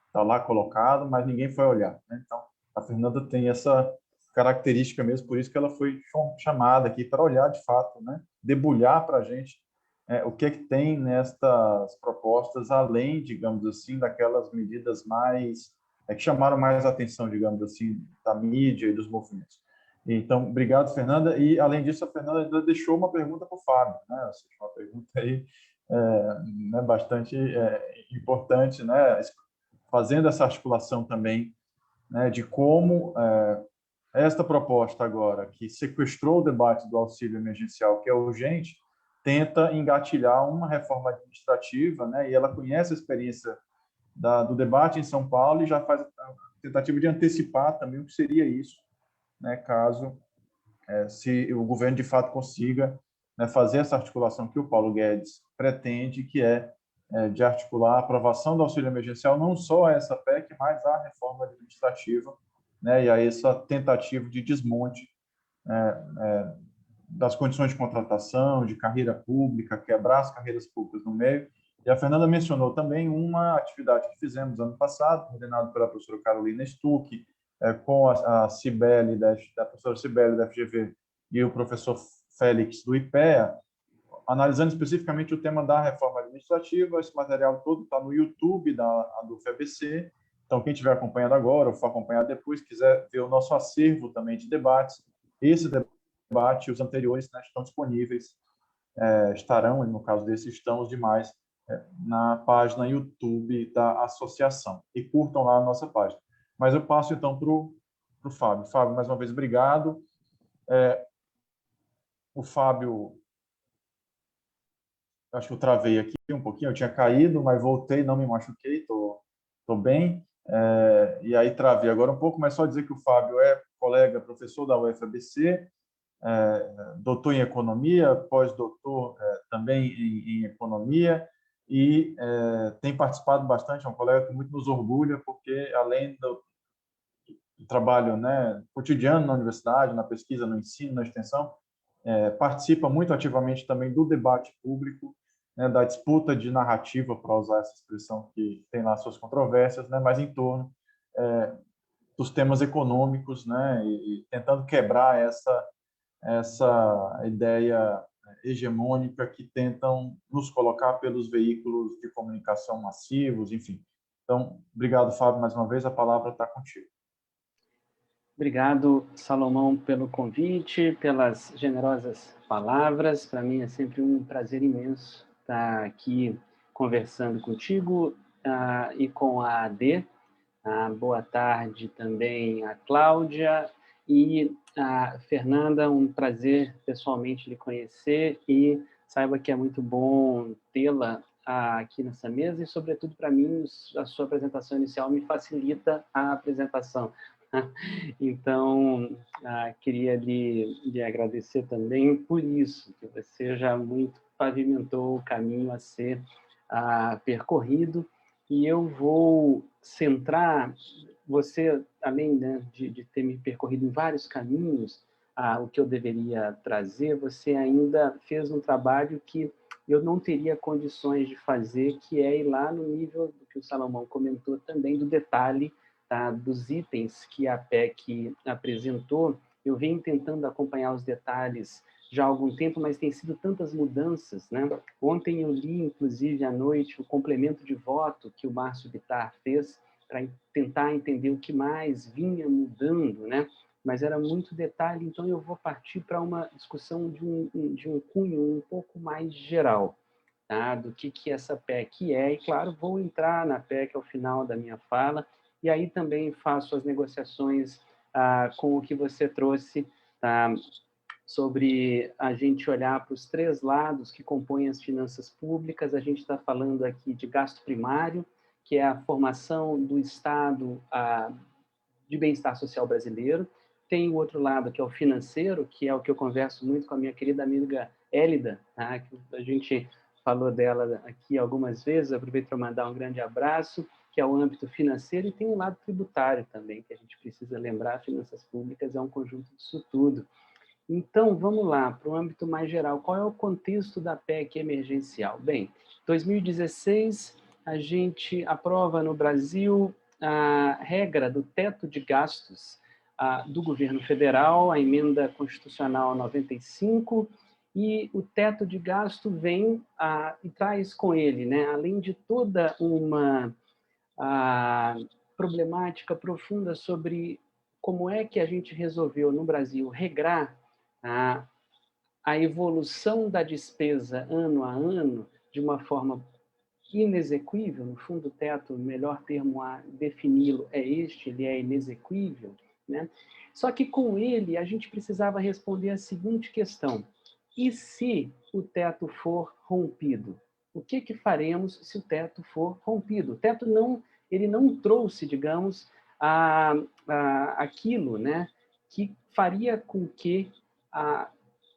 está lá colocado, mas ninguém foi olhar, né? Então, a Fernanda tem essa característica mesmo, por isso que ela foi chamada aqui para olhar de fato, né? Debulhar para a gente o que é que tem nestas propostas, além, digamos assim, daquelas medidas mais que chamaram mais atenção, digamos assim, da mídia e dos movimentos. Então, obrigado, Fernanda. E, além disso, a Fernanda ainda deixou uma pergunta para o Fábio, né? Ou seja, uma pergunta aí né, bastante importante, né? Fazendo essa articulação também, né, de como esta proposta agora, que sequestrou o debate do auxílio emergencial, que é urgente, tenta engatilhar uma reforma administrativa, né, e ela conhece a experiência do debate em São Paulo e já faz a tentativa de antecipar também o que seria isso, né, caso se o governo de fato consiga, né, fazer essa articulação que o Paulo Guedes pretende, que de articular a aprovação do auxílio emergencial, não só a essa PEC, mas a reforma administrativa, né, e a essa tentativa de desmonte das condições de contratação, de carreira pública, quebrar as carreiras públicas no meio. E a Fernanda mencionou também uma atividade que fizemos ano passado, coordenado pela professora Carolina Stuck, com a Cibele, da professora Cibele da FGV e o professor Félix do IPEA, analisando especificamente o tema da reforma administrativa. Esse material todo está no YouTube do FEBC. Então, quem estiver acompanhando agora ou for acompanhar depois, quiser ver o nosso acervo também de debates, esse debate e os anteriores, né, estão disponíveis, estarão, no caso desse, estão os demais, na página YouTube da associação. E curtam lá a nossa página. Mas eu passo, então, para o Fábio. Fábio, mais uma vez, obrigado. O Fábio, acho que eu travei aqui um pouquinho, eu tinha caído, mas voltei, não me machuquei, estou bem. E aí travei agora um pouco, mas só dizer que o Fábio é colega, professor da UFABC, doutor em economia, pós-doutor também em economia, e tem participado bastante, é um colega que muito nos orgulha, porque além do trabalho, né, cotidiano na universidade, na pesquisa, no ensino, na extensão, participa muito ativamente também do debate público, né, da disputa de narrativa, para usar essa expressão que tem lá suas controvérsias, né, mas em torno dos temas econômicos, né, e tentando quebrar essa ideia hegemônica que tentam nos colocar pelos veículos de comunicação massivos, enfim. Então, obrigado, Fábio, mais uma vez, a palavra está contigo. Obrigado, Salomão, pelo convite, pelas generosas palavras. Para mim é sempre um prazer imenso estar aqui conversando contigo e com a AD. Boa tarde também a Cláudia E, Fernanda, um prazer pessoalmente lhe conhecer e saiba que é muito bom tê-la aqui nessa mesa e, sobretudo, para mim, a sua apresentação inicial me facilita a apresentação. Então, queria lhe agradecer também por isso, que você já muito pavimentou o caminho a ser percorrido, e eu vou centrar você, além, né, de ter me percorrido em vários caminhos, o que eu deveria trazer, você ainda fez um trabalho que eu não teria condições de fazer, que é ir lá no nível do que o Salomão comentou também, do detalhe, tá, dos itens que a PEC apresentou. Eu venho tentando acompanhar os detalhes já há algum tempo, mas tem sido tantas mudanças, né? Ontem eu li, inclusive, à noite, o complemento de voto que o Márcio Bittar fez para tentar entender o que mais vinha mudando, né? Mas era muito detalhe, então eu vou partir para uma discussão de um cunho um pouco mais geral, tá? Do que essa PEC é, e claro, vou entrar na PEC ao final da minha fala, e aí também faço as negociações com o que você trouxe, tá? Sobre a gente olhar para os três lados que compõem as finanças públicas. A gente está falando aqui de gasto primário, que é a formação do Estado de bem-estar social brasileiro. Tem o outro lado, que é o financeiro, que é o que eu converso muito com a minha querida amiga Hélida, tá? Que a gente falou dela aqui algumas vezes, aproveito para mandar um grande abraço, que é o âmbito financeiro, e tem um lado tributário também, que a gente precisa lembrar, finanças públicas é um conjunto disso tudo. Então, vamos lá, para o âmbito mais geral. Qual é o contexto da PEC emergencial? Bem, 2016, a gente aprova no Brasil a regra do teto de gastos do governo federal, a emenda constitucional 95, e o teto de gasto vem e traz com ele, né, além de toda uma problemática profunda sobre como é que a gente resolveu, no Brasil, regrar a evolução da despesa ano a ano de uma forma inexequível. No fundo, o teto, o melhor termo a defini-lo é este, ele é inexequível, né? Só que com ele a gente precisava responder a seguinte questão: e se o teto for rompido? O que faremos se o teto for rompido? O teto ele não trouxe, digamos, aquilo, né, que faria com que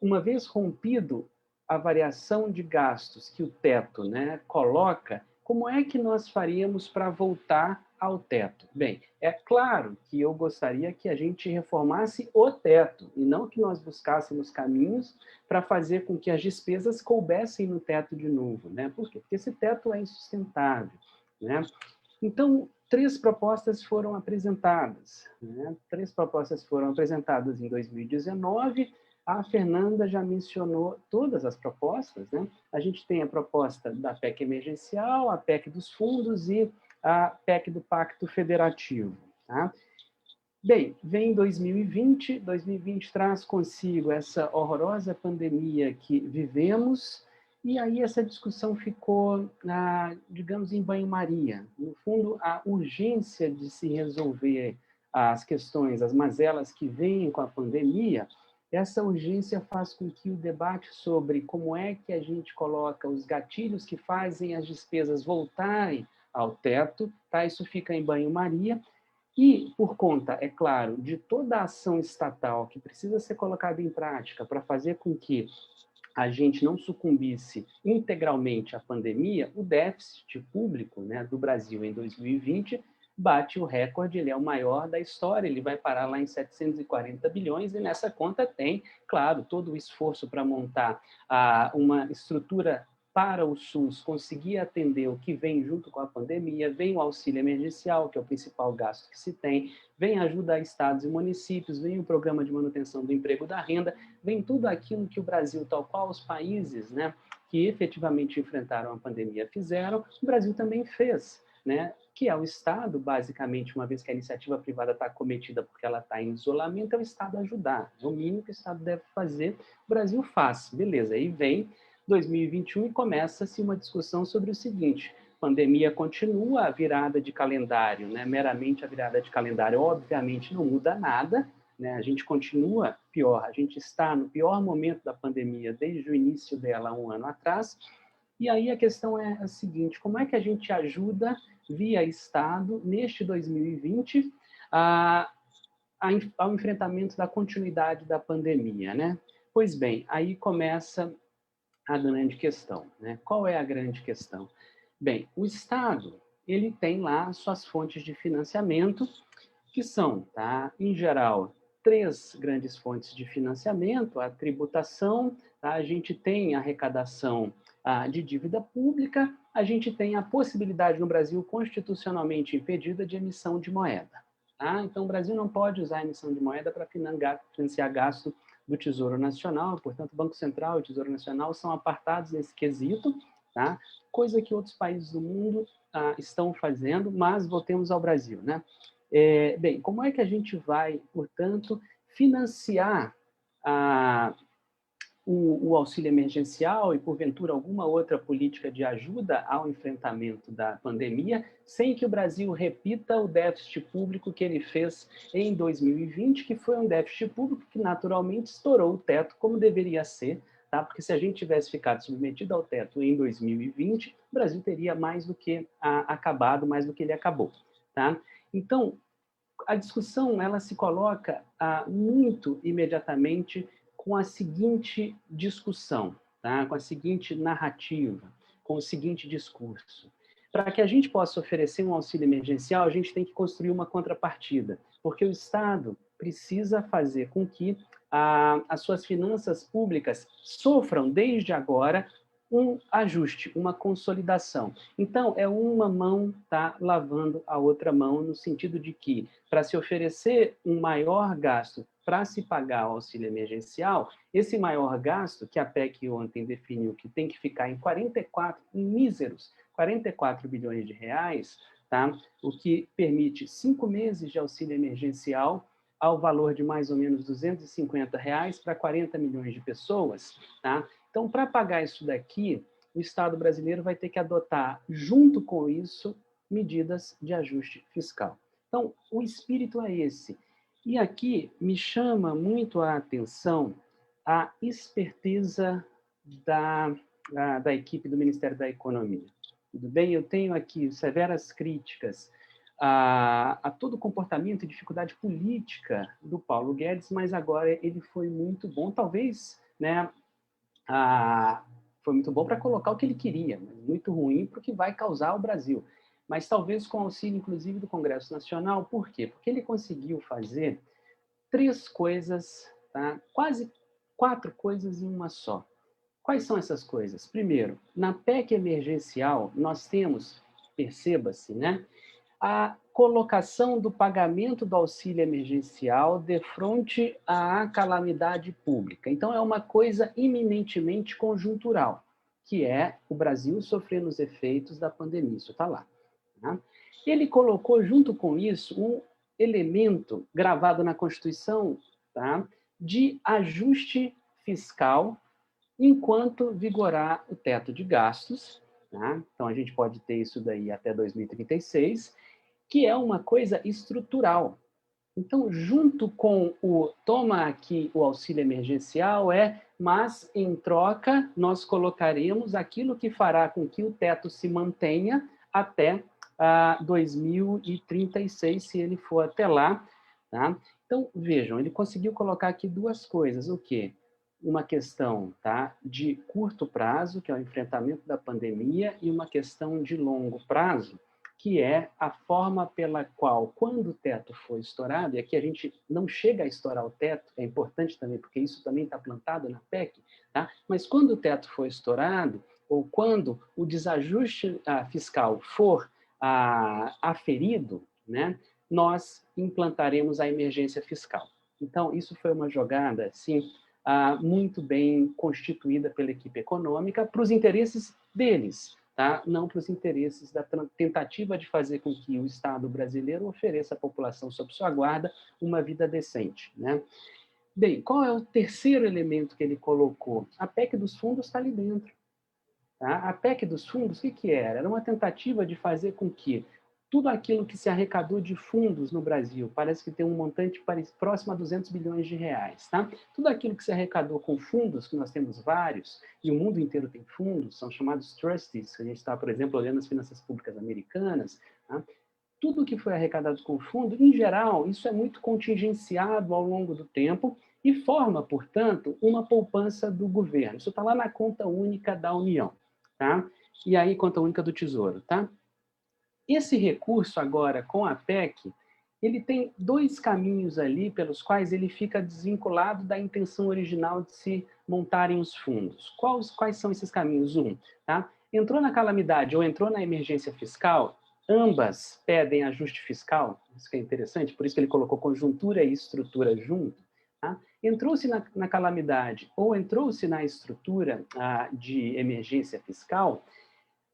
uma vez rompido a variação de gastos que o teto, né, coloca, como é que nós faríamos para voltar ao teto? Bem, é claro que eu gostaria que a gente reformasse o teto, e não que nós buscássemos caminhos para fazer com que as despesas coubessem no teto de novo, né? Por quê? Porque esse teto é insustentável, né? Então, três propostas foram apresentadas, né? Três propostas foram apresentadas em 2019. A Fernanda já mencionou todas as propostas, né? A gente tem a proposta da PEC emergencial, a PEC dos fundos e a PEC do Pacto Federativo, tá? Bem, vem 2020, 2020 traz consigo essa horrorosa pandemia que vivemos, e aí essa discussão ficou, digamos, em banho-maria. No fundo, a urgência de se resolver as questões, as mazelas que vêm com a pandemia, essa urgência faz com que o debate sobre como é que a gente coloca os gatilhos que fazem as despesas voltarem ao teto, tá? Isso fica em banho-maria. E, por conta, é claro, de toda a ação estatal que precisa ser colocada em prática para fazer com que a gente não sucumbisse integralmente à pandemia, o déficit público, né, do Brasil em 2020 bate o recorde, ele é o maior da história, ele vai parar lá em 740 bilhões, e nessa conta tem, claro, todo o esforço para montar uma estrutura para o SUS conseguir atender o que vem junto com a pandemia, vem o auxílio emergencial, que é o principal gasto que se tem, vem ajuda a estados e municípios, vem o programa de manutenção do emprego da renda, vem tudo aquilo que o Brasil, tal qual os países, né, que efetivamente enfrentaram a pandemia fizeram, o Brasil também fez, né, que é o Estado, basicamente, uma vez que a iniciativa privada está cometida porque ela está em isolamento, é o Estado ajudar. É o mínimo que o Estado deve fazer, o Brasil faz. Beleza, aí vem 2021 e começa-se uma discussão sobre o seguinte: pandemia continua, a virada de calendário, né, meramente a virada de calendário, obviamente não muda nada, né? A gente continua pior, a gente está no pior momento da pandemia desde o início dela, 1 ano atrás, e aí a questão é a seguinte: como é que a gente ajuda, via Estado, neste 2020, ao enfrentamento da continuidade da pandemia, né? Pois bem, aí começa a grande questão, né? Qual é a grande questão? Bem, o Estado, ele tem lá suas fontes de financiamento, que são, tá, em geral, 3 grandes fontes de financiamento: a tributação, tá? A gente tem a arrecadação de dívida pública, a gente tem a possibilidade no Brasil constitucionalmente impedida de emissão de moeda. Tá? Então, o Brasil não pode usar a emissão de moeda para financiar gasto do Tesouro Nacional, portanto, o Banco Central e o Tesouro Nacional são apartados nesse quesito, tá? Coisa que outros países do mundo estão fazendo, mas voltemos ao Brasil, né? Bem, como é que a gente vai, portanto, financiar o auxílio emergencial e, porventura, alguma outra política de ajuda ao enfrentamento da pandemia, sem que o Brasil repita o déficit público que ele fez em 2020, que foi um déficit público que naturalmente estourou o teto, como deveria ser, tá? Porque se a gente tivesse ficado submetido ao teto em 2020, o Brasil teria mais do que acabado, mais do que ele acabou, tá? Então, a discussão ela se coloca muito imediatamente com a seguinte discussão, tá? Com a seguinte narrativa, com o seguinte discurso. Para que a gente possa oferecer um auxílio emergencial, a gente tem que construir uma contrapartida, porque o Estado precisa fazer com que as suas finanças públicas sofram, desde agora, um ajuste, uma consolidação. Então, é uma mão tá lavando a outra mão, no sentido de que, para se oferecer um maior gasto para se pagar o auxílio emergencial, esse maior gasto, que a PEC ontem definiu que tem que ficar em míseros 44 bilhões de reais, tá? O que permite 5 meses de auxílio emergencial ao valor de mais ou menos R$ 250 para 40 milhões de pessoas, tá? Então, para pagar isso daqui, o Estado brasileiro vai ter que adotar, junto com isso, medidas de ajuste fiscal. Então, o espírito é esse. E aqui me chama muito a atenção a esperteza da equipe do Ministério da Economia. Tudo bem? Eu tenho aqui severas críticas a todo o comportamento e dificuldade política do Paulo Guedes, mas agora ele foi muito bom, talvez, né, foi muito bom para colocar o que ele queria, mas muito ruim para o que vai causar ao Brasil. Mas talvez com auxílio, inclusive, do Congresso Nacional. Por quê? Porque ele conseguiu fazer 3 coisas, tá? Quase 4 coisas em uma só. Quais são essas coisas? Primeiro, na PEC emergencial, nós temos, perceba-se, né, a colocação do pagamento do auxílio emergencial defronte à calamidade pública. Então, é uma coisa eminentemente conjuntural, que é o Brasil sofrendo os efeitos da pandemia. Isso está lá. Tá? Ele colocou, junto com isso, um elemento gravado na Constituição, tá, de ajuste fiscal enquanto vigorar o teto de gastos. Tá? Então, a gente pode ter isso daí até 2036, que é uma coisa estrutural. Então, junto com o toma aqui o auxílio emergencial, mas em troca nós colocaremos aquilo que fará com que o teto se mantenha até 2036, se ele for até lá. Tá? Então, vejam, ele conseguiu colocar aqui 2 coisas. O quê? Uma questão, tá, de curto prazo, que é o enfrentamento da pandemia, e uma questão de longo prazo, que é a forma pela qual, quando o teto for estourado, e aqui a gente não chega a estourar o teto, é importante também, porque isso também está plantado na PEC, tá? Mas quando o teto for estourado, ou quando o desajuste fiscal for aferido, né, nós implantaremos a emergência fiscal. Então, isso foi uma jogada, assim, muito bem constituída pela equipe econômica para os interesses deles, tá? Não para os interesses da tentativa de fazer com que o Estado brasileiro ofereça à população sob sua guarda uma vida decente, né? Bem, qual é o terceiro elemento que ele colocou? A PEC dos fundos está ali dentro. Tá? A PEC dos fundos, o que era? Era uma tentativa de fazer com que tudo aquilo que se arrecadou de fundos no Brasil, parece que tem um montante próximo a 200 bilhões de reais, tá? Tudo aquilo que se arrecadou com fundos, que nós temos vários, e o mundo inteiro tem fundos, são chamados trustees, a gente está, por exemplo, olhando as finanças públicas americanas, tá? Tudo que foi arrecadado com fundo, em geral, isso é muito contingenciado ao longo do tempo e forma, portanto, uma poupança do governo. Isso está lá na conta única da União, tá? E aí, conta única do Tesouro, tá? Esse recurso agora com a PEC, ele tem dois caminhos ali pelos quais ele fica desvinculado da intenção original de se montarem os fundos. Quais são esses caminhos? Tá? Entrou na calamidade ou entrou na emergência fiscal, ambas pedem ajuste fiscal, isso que é interessante, por isso que ele colocou conjuntura e estrutura junto. Tá? Entrou-se na calamidade ou entrou-se na estrutura de emergência fiscal,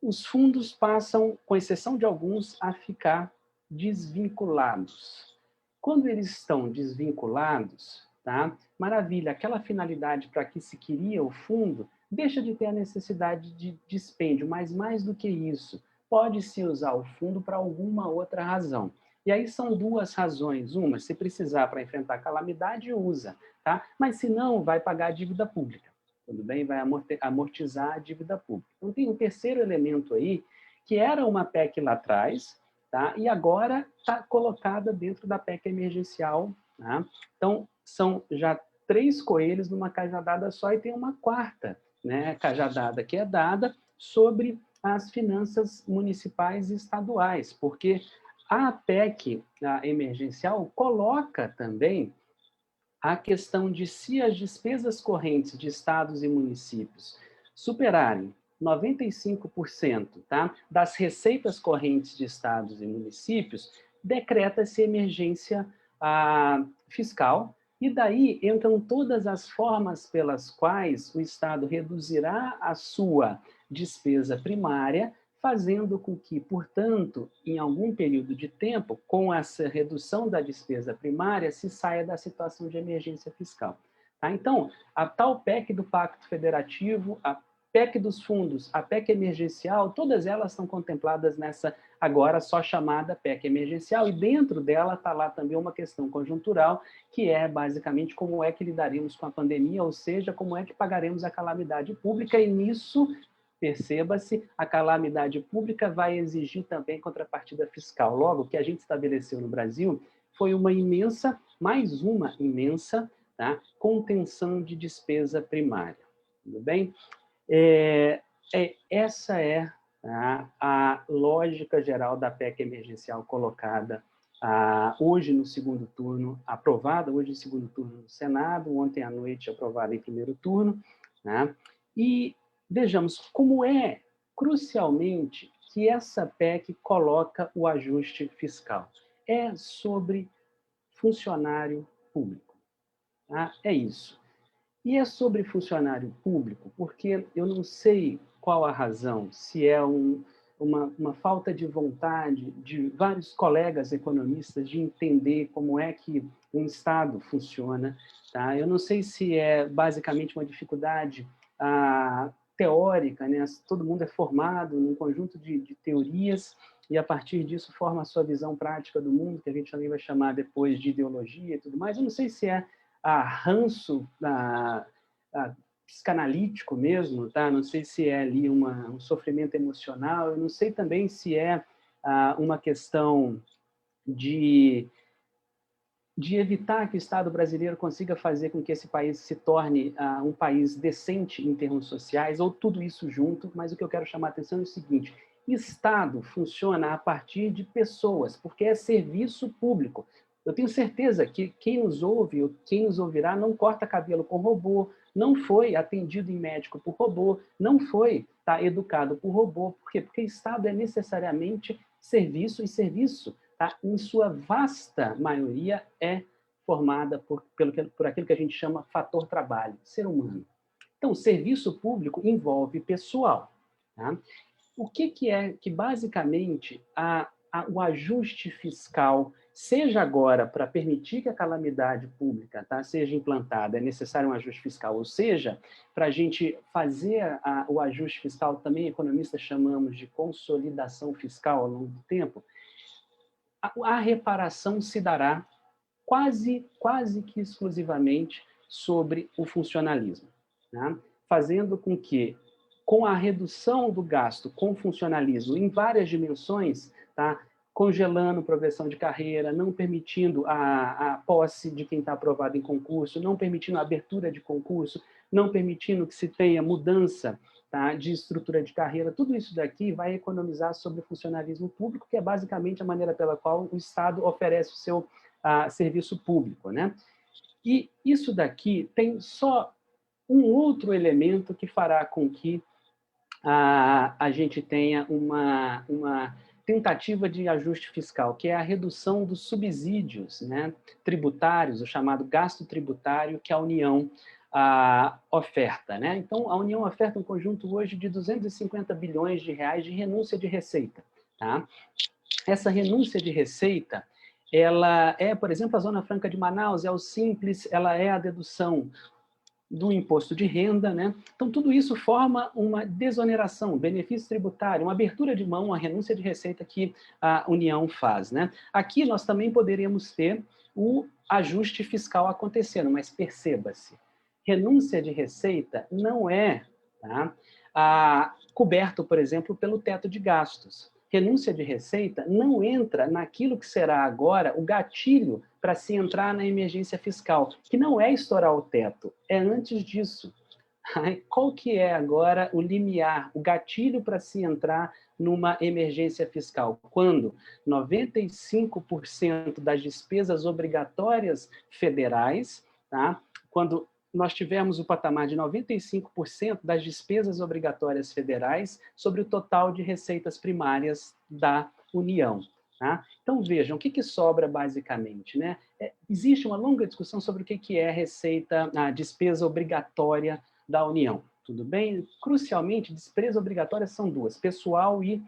os fundos passam, com exceção de alguns, a ficar desvinculados. Quando eles estão desvinculados, tá? Maravilha, aquela finalidade para que se queria o fundo deixa de ter a necessidade de dispêndio, mas mais do que isso, pode-se usar o fundo para alguma outra razão. E aí são duas razões. Uma, se precisar para enfrentar a calamidade, usa, tá? Mas se não, vai pagar a dívida pública. Tudo bem? Vai amortizar a dívida pública. Então, tem um terceiro elemento aí, que era uma PEC lá atrás, tá? E agora está colocada dentro da PEC emergencial. Tá? Então, são já 3 coelhos numa cajadada só e tem uma quarta, né, cajadada que é dada sobre as finanças municipais e estaduais, porque a PEC emergencial coloca também a questão de se as despesas correntes de estados e municípios superarem 95%, tá, das receitas correntes de estados e municípios, decreta-se emergência fiscal, e daí entram todas as formas pelas quais o Estado reduzirá a sua despesa primária, fazendo com que, portanto, em algum período de tempo, com essa redução da despesa primária, se saia da situação de emergência fiscal. Tá? Então, a tal PEC do Pacto Federativo, a PEC dos fundos, a PEC emergencial, todas elas estão contempladas nessa agora só chamada PEC emergencial, e dentro dela está lá também uma questão conjuntural, que é basicamente como é que lidaremos com a pandemia, ou seja, como é que pagaremos a calamidade pública, e nisso, perceba-se, a calamidade pública vai exigir também contrapartida fiscal. Logo, o que a gente estabeleceu no Brasil foi mais uma imensa, tá, contenção de despesa primária. Tudo bem? Essa é a lógica geral da PEC emergencial colocada hoje no segundo turno, aprovada hoje no segundo turno no Senado, ontem à noite aprovada em primeiro turno, né? E vejamos como é, crucialmente, que essa PEC coloca o ajuste fiscal. É sobre funcionário público. Tá? É isso. E é sobre funcionário público, porque eu não sei qual a razão, se é uma falta de vontade de vários colegas economistas de entender como é que um Estado funciona. Tá? Eu não sei se é basicamente uma dificuldade teórica, né? Todo mundo é formado num conjunto de teorias e, a partir disso, forma a sua visão prática do mundo, que a gente também vai chamar depois de ideologia e tudo mais. Eu não sei se é ranço psicanalítico mesmo, tá? Não sei se é ali um sofrimento emocional, eu não sei também se é uma questão de evitar que o Estado brasileiro consiga fazer com que esse país se torne um país decente em termos sociais, ou tudo isso junto, mas o que eu quero chamar a atenção é o seguinte: Estado funciona a partir de pessoas, porque é serviço público. Eu tenho certeza que quem nos ouve, ou quem nos ouvirá, não corta cabelo com robô, não foi atendido em médico por robô, não foi educado por robô. Por quê? Porque Estado é necessariamente serviço, e serviço, em sua vasta maioria, é formada por aquilo que a gente chama fator trabalho, ser humano. Então, serviço público envolve pessoal. Tá? O que é que, basicamente, o ajuste fiscal, seja agora para permitir que a calamidade pública seja implantada, é necessário um ajuste fiscal, ou seja, para a gente fazer o ajuste fiscal, também economistas chamamos de consolidação fiscal ao longo do tempo, a reparação se dará quase que exclusivamente sobre o funcionalismo, né? Fazendo com que, com a redução do gasto com funcionalismo em várias dimensões, tá? Congelando progressão de carreira, não permitindo a posse de quem está aprovado em concurso, não permitindo a abertura de concurso, não permitindo que se tenha mudança, tá, de estrutura de carreira, tudo isso daqui vai economizar sobre o funcionalismo público, que é basicamente a maneira pela qual o Estado oferece o seu serviço público, né? E isso daqui tem só um outro elemento que fará com que a gente tenha uma tentativa de ajuste fiscal, que é a redução dos subsídios, né, tributários, o chamado gasto tributário que a União oferta, né? Então, a União oferta um conjunto hoje de 250 bilhões de reais de renúncia de receita, tá? Essa renúncia de receita, ela é, por exemplo, a Zona Franca de Manaus, é o Simples, ela é a dedução do imposto de renda, né? Então, tudo isso forma uma desoneração, benefício tributário, uma abertura de mão, uma renúncia de receita que a União faz, né? Aqui nós também poderíamos ter o ajuste fiscal acontecendo, mas perceba-se, renúncia de receita não é, tá, coberto, por exemplo, pelo teto de gastos. Renúncia de receita não entra naquilo que será agora o gatilho para se entrar na emergência fiscal, que não é estourar o teto, é antes disso. Qual que é agora o limiar, o gatilho para se entrar numa emergência fiscal? Quando 95% das despesas obrigatórias federais, tá? Quando nós tivermos o patamar de 95% das despesas obrigatórias federais sobre o total de receitas primárias da União. Tá? Então, vejam, o que sobra basicamente, né? Existe uma longa discussão sobre o que é receita, a despesa obrigatória da União. Tudo bem? Crucialmente, despesas obrigatórias são duas, pessoal e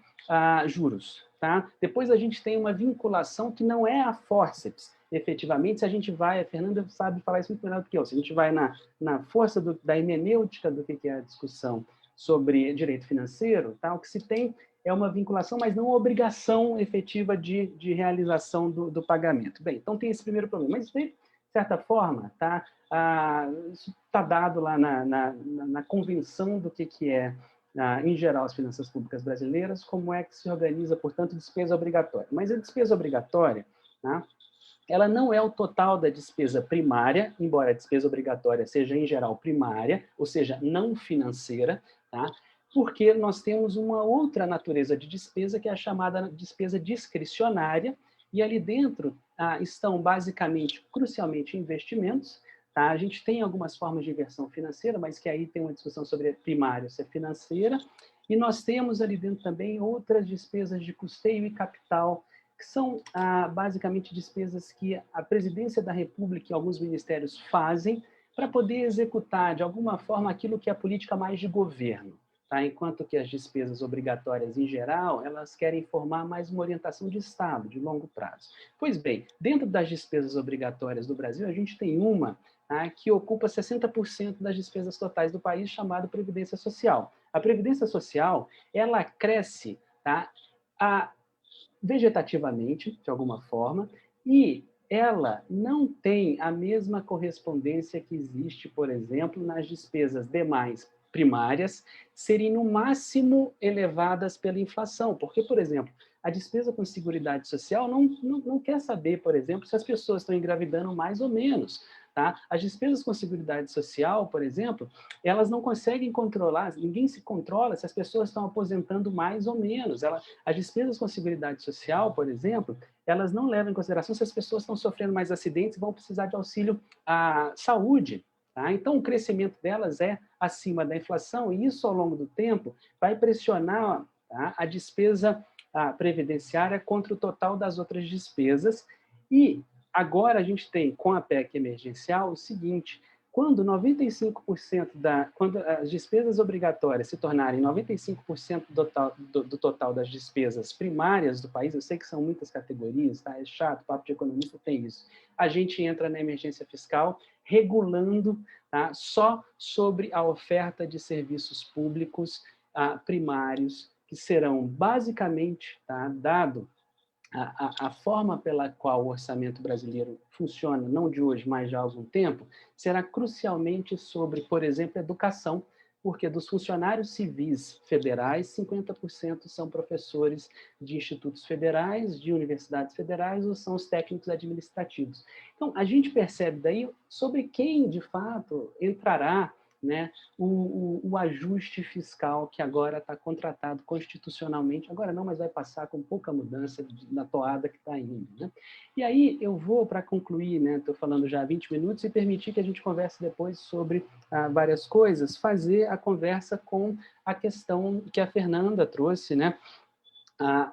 juros. Tá? Depois a gente tem uma vinculação que não é a fórceps, efetivamente, se a gente vai, a Fernanda sabe falar isso muito melhor do que eu, se a gente vai na força da hermenêutica do que é a discussão sobre direito financeiro, tá? O que se tem é uma vinculação, mas não uma obrigação efetiva de realização do pagamento. Bem, então tem esse primeiro problema. Mas, de certa forma, tá, isso está dado lá na convenção do que é, em geral, as finanças públicas brasileiras, como é que se organiza, portanto, despesa obrigatória. Mas a despesa obrigatória, tá, ela não é o total da despesa primária, embora a despesa obrigatória seja, em geral, primária, ou seja, não financeira, tá? Porque nós temos uma outra natureza de despesa, que é a chamada despesa discricionária, e ali dentro estão, basicamente, crucialmente, investimentos. Tá? A gente tem algumas formas de inversão financeira, mas que aí tem uma discussão sobre primária, se é financeira, e nós temos ali dentro também outras despesas de custeio e capital, que são basicamente despesas que a Presidência da República e alguns ministérios fazem para poder executar, de alguma forma, aquilo que é a política mais de governo. Tá? Enquanto que as despesas obrigatórias, em geral, elas querem formar mais uma orientação de Estado, de longo prazo. Pois bem, dentro das despesas obrigatórias do Brasil, a gente tem uma que ocupa 60% das despesas totais do país, chamada Previdência Social. A Previdência Social, ela cresce, tá, vegetativamente, de alguma forma, e ela não tem a mesma correspondência que existe, por exemplo, nas despesas demais primárias serem, no máximo, elevadas pela inflação. Porque, por exemplo, a despesa com Seguridade Social não quer saber, por exemplo, se as pessoas estão engravidando mais ou menos. Tá? As despesas com Seguridade Social, por exemplo, elas não conseguem controlar, ninguém se controla se as pessoas estão aposentando mais ou menos. As despesas com Seguridade Social, por exemplo, elas não levam em consideração se as pessoas estão sofrendo mais acidentes e vão precisar de auxílio à saúde. Tá? Então, o crescimento delas é acima da inflação, e isso, ao longo do tempo, vai pressionar, tá, a despesa previdenciária contra o total das outras despesas. E agora a gente tem, com a PEC emergencial, o seguinte: quando 95% quando as despesas obrigatórias se tornarem 95% do total das despesas primárias do país, eu sei que são muitas categorias, tá? É chato, papo de economista tem isso. A gente entra na emergência fiscal regulando, tá, só sobre a oferta de serviços públicos primários, que serão basicamente, tá, dado a forma pela qual o orçamento brasileiro funciona, não de hoje, mas já há algum tempo, será crucialmente sobre, por exemplo, educação, porque dos funcionários civis federais, 50% são professores de institutos federais, de universidades federais, ou são os técnicos administrativos. Então, a gente percebe daí sobre quem, de fato, entrará, né, o ajuste fiscal que agora está contratado constitucionalmente, agora não, mas vai passar com pouca mudança na toada que está indo. Né? E aí eu vou, para concluir, estou falando já há 20 minutos, e permitir que a gente converse depois sobre várias coisas, fazer a conversa com a questão que a Fernanda trouxe, né?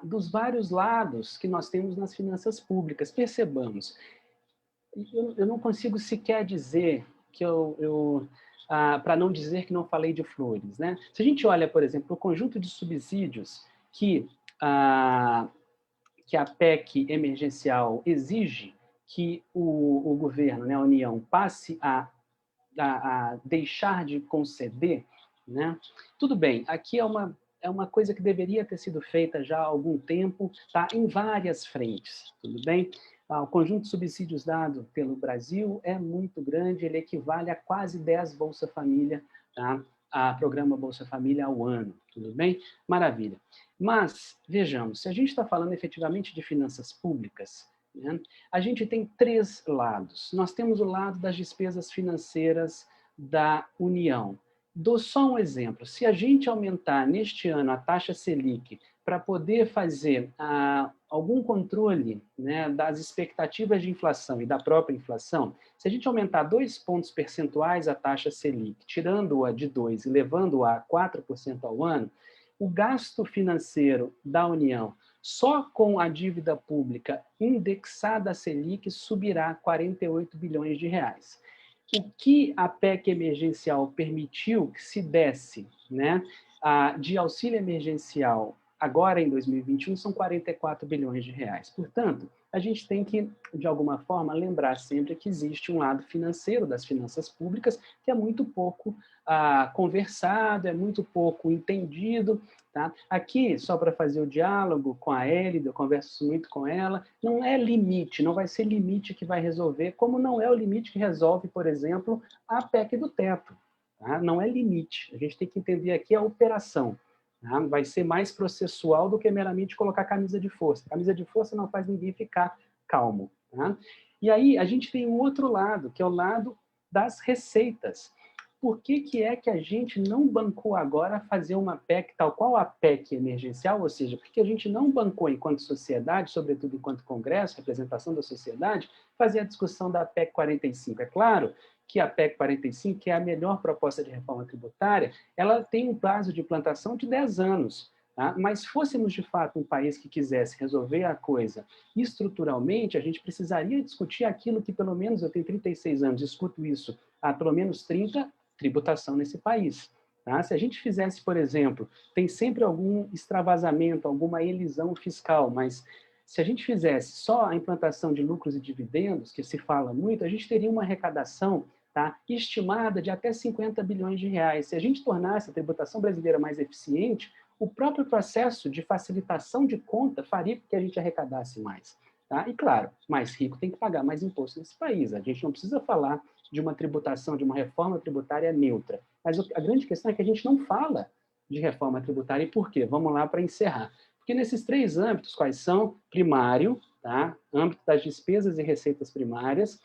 Dos vários lados que nós temos nas finanças públicas. Percebamos, eu não consigo sequer dizer que para não dizer que não falei de flores. Né? Se a gente olha, por exemplo, o conjunto de subsídios que a PEC emergencial exige que o governo, né, a União, passe a deixar de conceder, né? Tudo bem, aqui é uma coisa que deveria ter sido feita já há algum tempo, tá? Em várias frentes, tudo bem? O conjunto de subsídios dado pelo Brasil é muito grande, ele equivale a quase 10 Bolsa Família, tá? A programa Bolsa Família ao ano, tudo bem? Maravilha. Mas, vejamos, se a gente está falando efetivamente de finanças públicas, né, a gente tem três lados. Nós temos o lado das despesas financeiras da União. Dou só um exemplo. Se a gente aumentar neste ano a taxa Selic para poder fazer algum controle, né, das expectativas de inflação e da própria inflação, se a gente aumentar 2 pontos percentuais a taxa Selic, tirando-a de 2 e levando-a a 4% ao ano, o gasto financeiro da União, só com a dívida pública indexada à Selic, subirá 48 bilhões de reais. O que a PEC emergencial permitiu que se desse, né, de auxílio emergencial agora em 2021 são 44 bilhões de reais. Portanto, a gente tem que, de alguma forma, lembrar sempre que existe um lado financeiro das finanças públicas que é muito pouco conversado, é muito pouco entendido. Tá? Aqui, só para fazer o diálogo com a Élida, eu converso muito com ela, não é limite, não vai ser limite que vai resolver, como não é o limite que resolve, por exemplo, a PEC do teto. Tá? Não é limite, a gente tem que entender aqui a operação. Tá? Vai ser mais processual do que meramente colocar camisa de força. Camisa de força não faz ninguém ficar calmo. Tá? E aí a gente tem um outro lado, que é o lado das receitas. Por que é que a gente não bancou agora fazer uma PEC tal qual a PEC emergencial? Ou seja, porque a gente não bancou enquanto sociedade, sobretudo enquanto Congresso, representação da sociedade, fazer a discussão da PEC 45. É claro que a PEC 45, que é a melhor proposta de reforma tributária, ela tem um prazo de implantação de 10 anos. Tá? Mas fôssemos, de fato, um país que quisesse resolver a coisa estruturalmente, a gente precisaria discutir aquilo que, pelo menos, eu tenho 36 anos, discuto isso há pelo menos 30, tributação nesse país. Tá? Se a gente fizesse, por exemplo, tem sempre algum extravasamento, alguma elisão fiscal, mas se a gente fizesse só a implantação de lucros e dividendos, que se fala muito, a gente teria uma arrecadação, tá, estimada de até 50 bilhões de reais. Se a gente tornasse a tributação brasileira mais eficiente, o próprio processo de facilitação de conta faria com que a gente arrecadasse mais. Tá? E, claro, mais rico tem que pagar mais imposto nesse país. A gente não precisa falar de uma tributação, de uma reforma tributária neutra. Mas a grande questão é que a gente não fala de reforma tributária. E por quê? Vamos lá para encerrar. Porque nesses três âmbitos, quais são? Primário, tá? Âmbito das despesas e receitas primárias,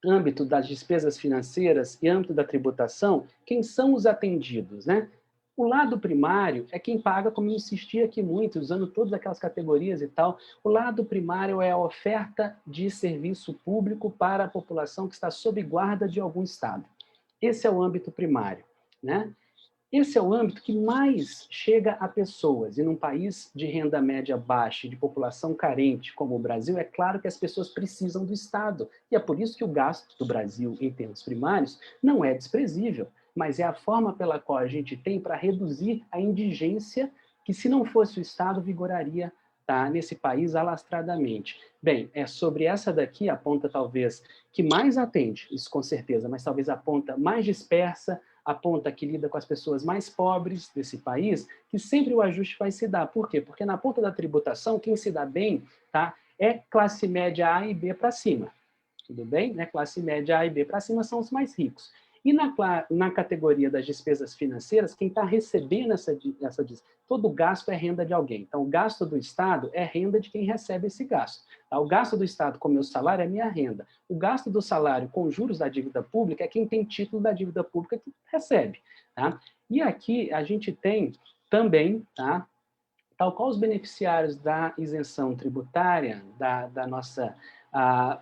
âmbito das despesas financeiras e âmbito da tributação, quem são os atendidos, né? O lado primário é quem paga, como eu insisti aqui muito, usando todas aquelas categorias e tal. O lado primário é a oferta de serviço público para a população que está sob guarda de algum Estado. Esse é o âmbito primário, né? Esse é o âmbito que mais chega a pessoas. E num país de renda média baixa e de população carente como o Brasil, é claro que as pessoas precisam do Estado. E é por isso que o gasto do Brasil, em termos primários, não é desprezível, mas é a forma pela qual a gente tem para reduzir a indigência que, se não fosse o Estado, vigoraria, tá, nesse país alastradamente. Bem, é sobre essa daqui a ponta, talvez, que mais atende, isso com certeza, mas talvez a ponta mais dispersa, a ponta que lida com as pessoas mais pobres desse país, que sempre o ajuste vai se dar. Por quê? Porque na ponta da tributação, quem se dá bem, tá, é classe média A e B para cima. Tudo bem? Né? Classe média A e B para cima são os mais ricos. E na categoria das despesas financeiras, quem está recebendo todo gasto é renda de alguém. Então, o gasto do Estado é renda de quem recebe esse gasto. Tá? O gasto do Estado com meu salário é minha renda. O gasto do salário com juros da dívida pública é quem tem título da dívida pública que recebe. Tá? E aqui a gente tem também, tá, tal qual os beneficiários da isenção tributária, da nossa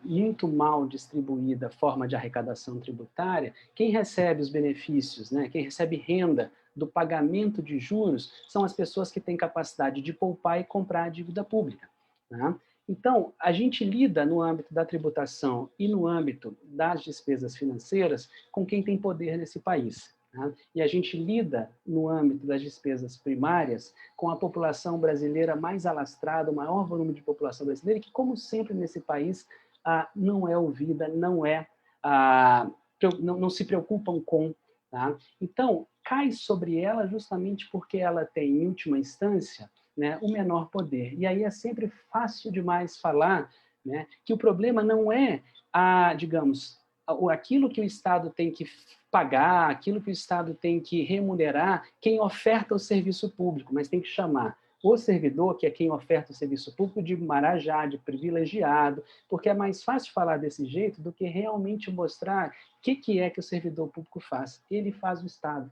muito mal distribuída forma de arrecadação tributária, quem recebe os benefícios, né, quem recebe renda do pagamento de juros, são as pessoas que têm capacidade de poupar e comprar a dívida pública. Né? Então, a gente lida no âmbito da tributação e no âmbito das despesas financeiras com quem tem poder nesse país. Tá? E a gente lida no âmbito das despesas primárias com a população brasileira mais alastrada, o maior volume de população brasileira, que, como sempre nesse país, não é ouvida, não se preocupam com. Tá? Então, cai sobre ela justamente porque ela tem, em última instância, né, o menor poder. E aí é sempre fácil demais falar, né, que o problema não é, digamos, aquilo que o Estado tem que pagar, aquilo que o Estado tem que remunerar quem oferta o serviço público, mas tem que chamar o servidor, que é quem oferta o serviço público, de marajá, de privilegiado, porque é mais fácil falar desse jeito do que realmente mostrar o que é que o servidor público faz. Ele faz o Estado.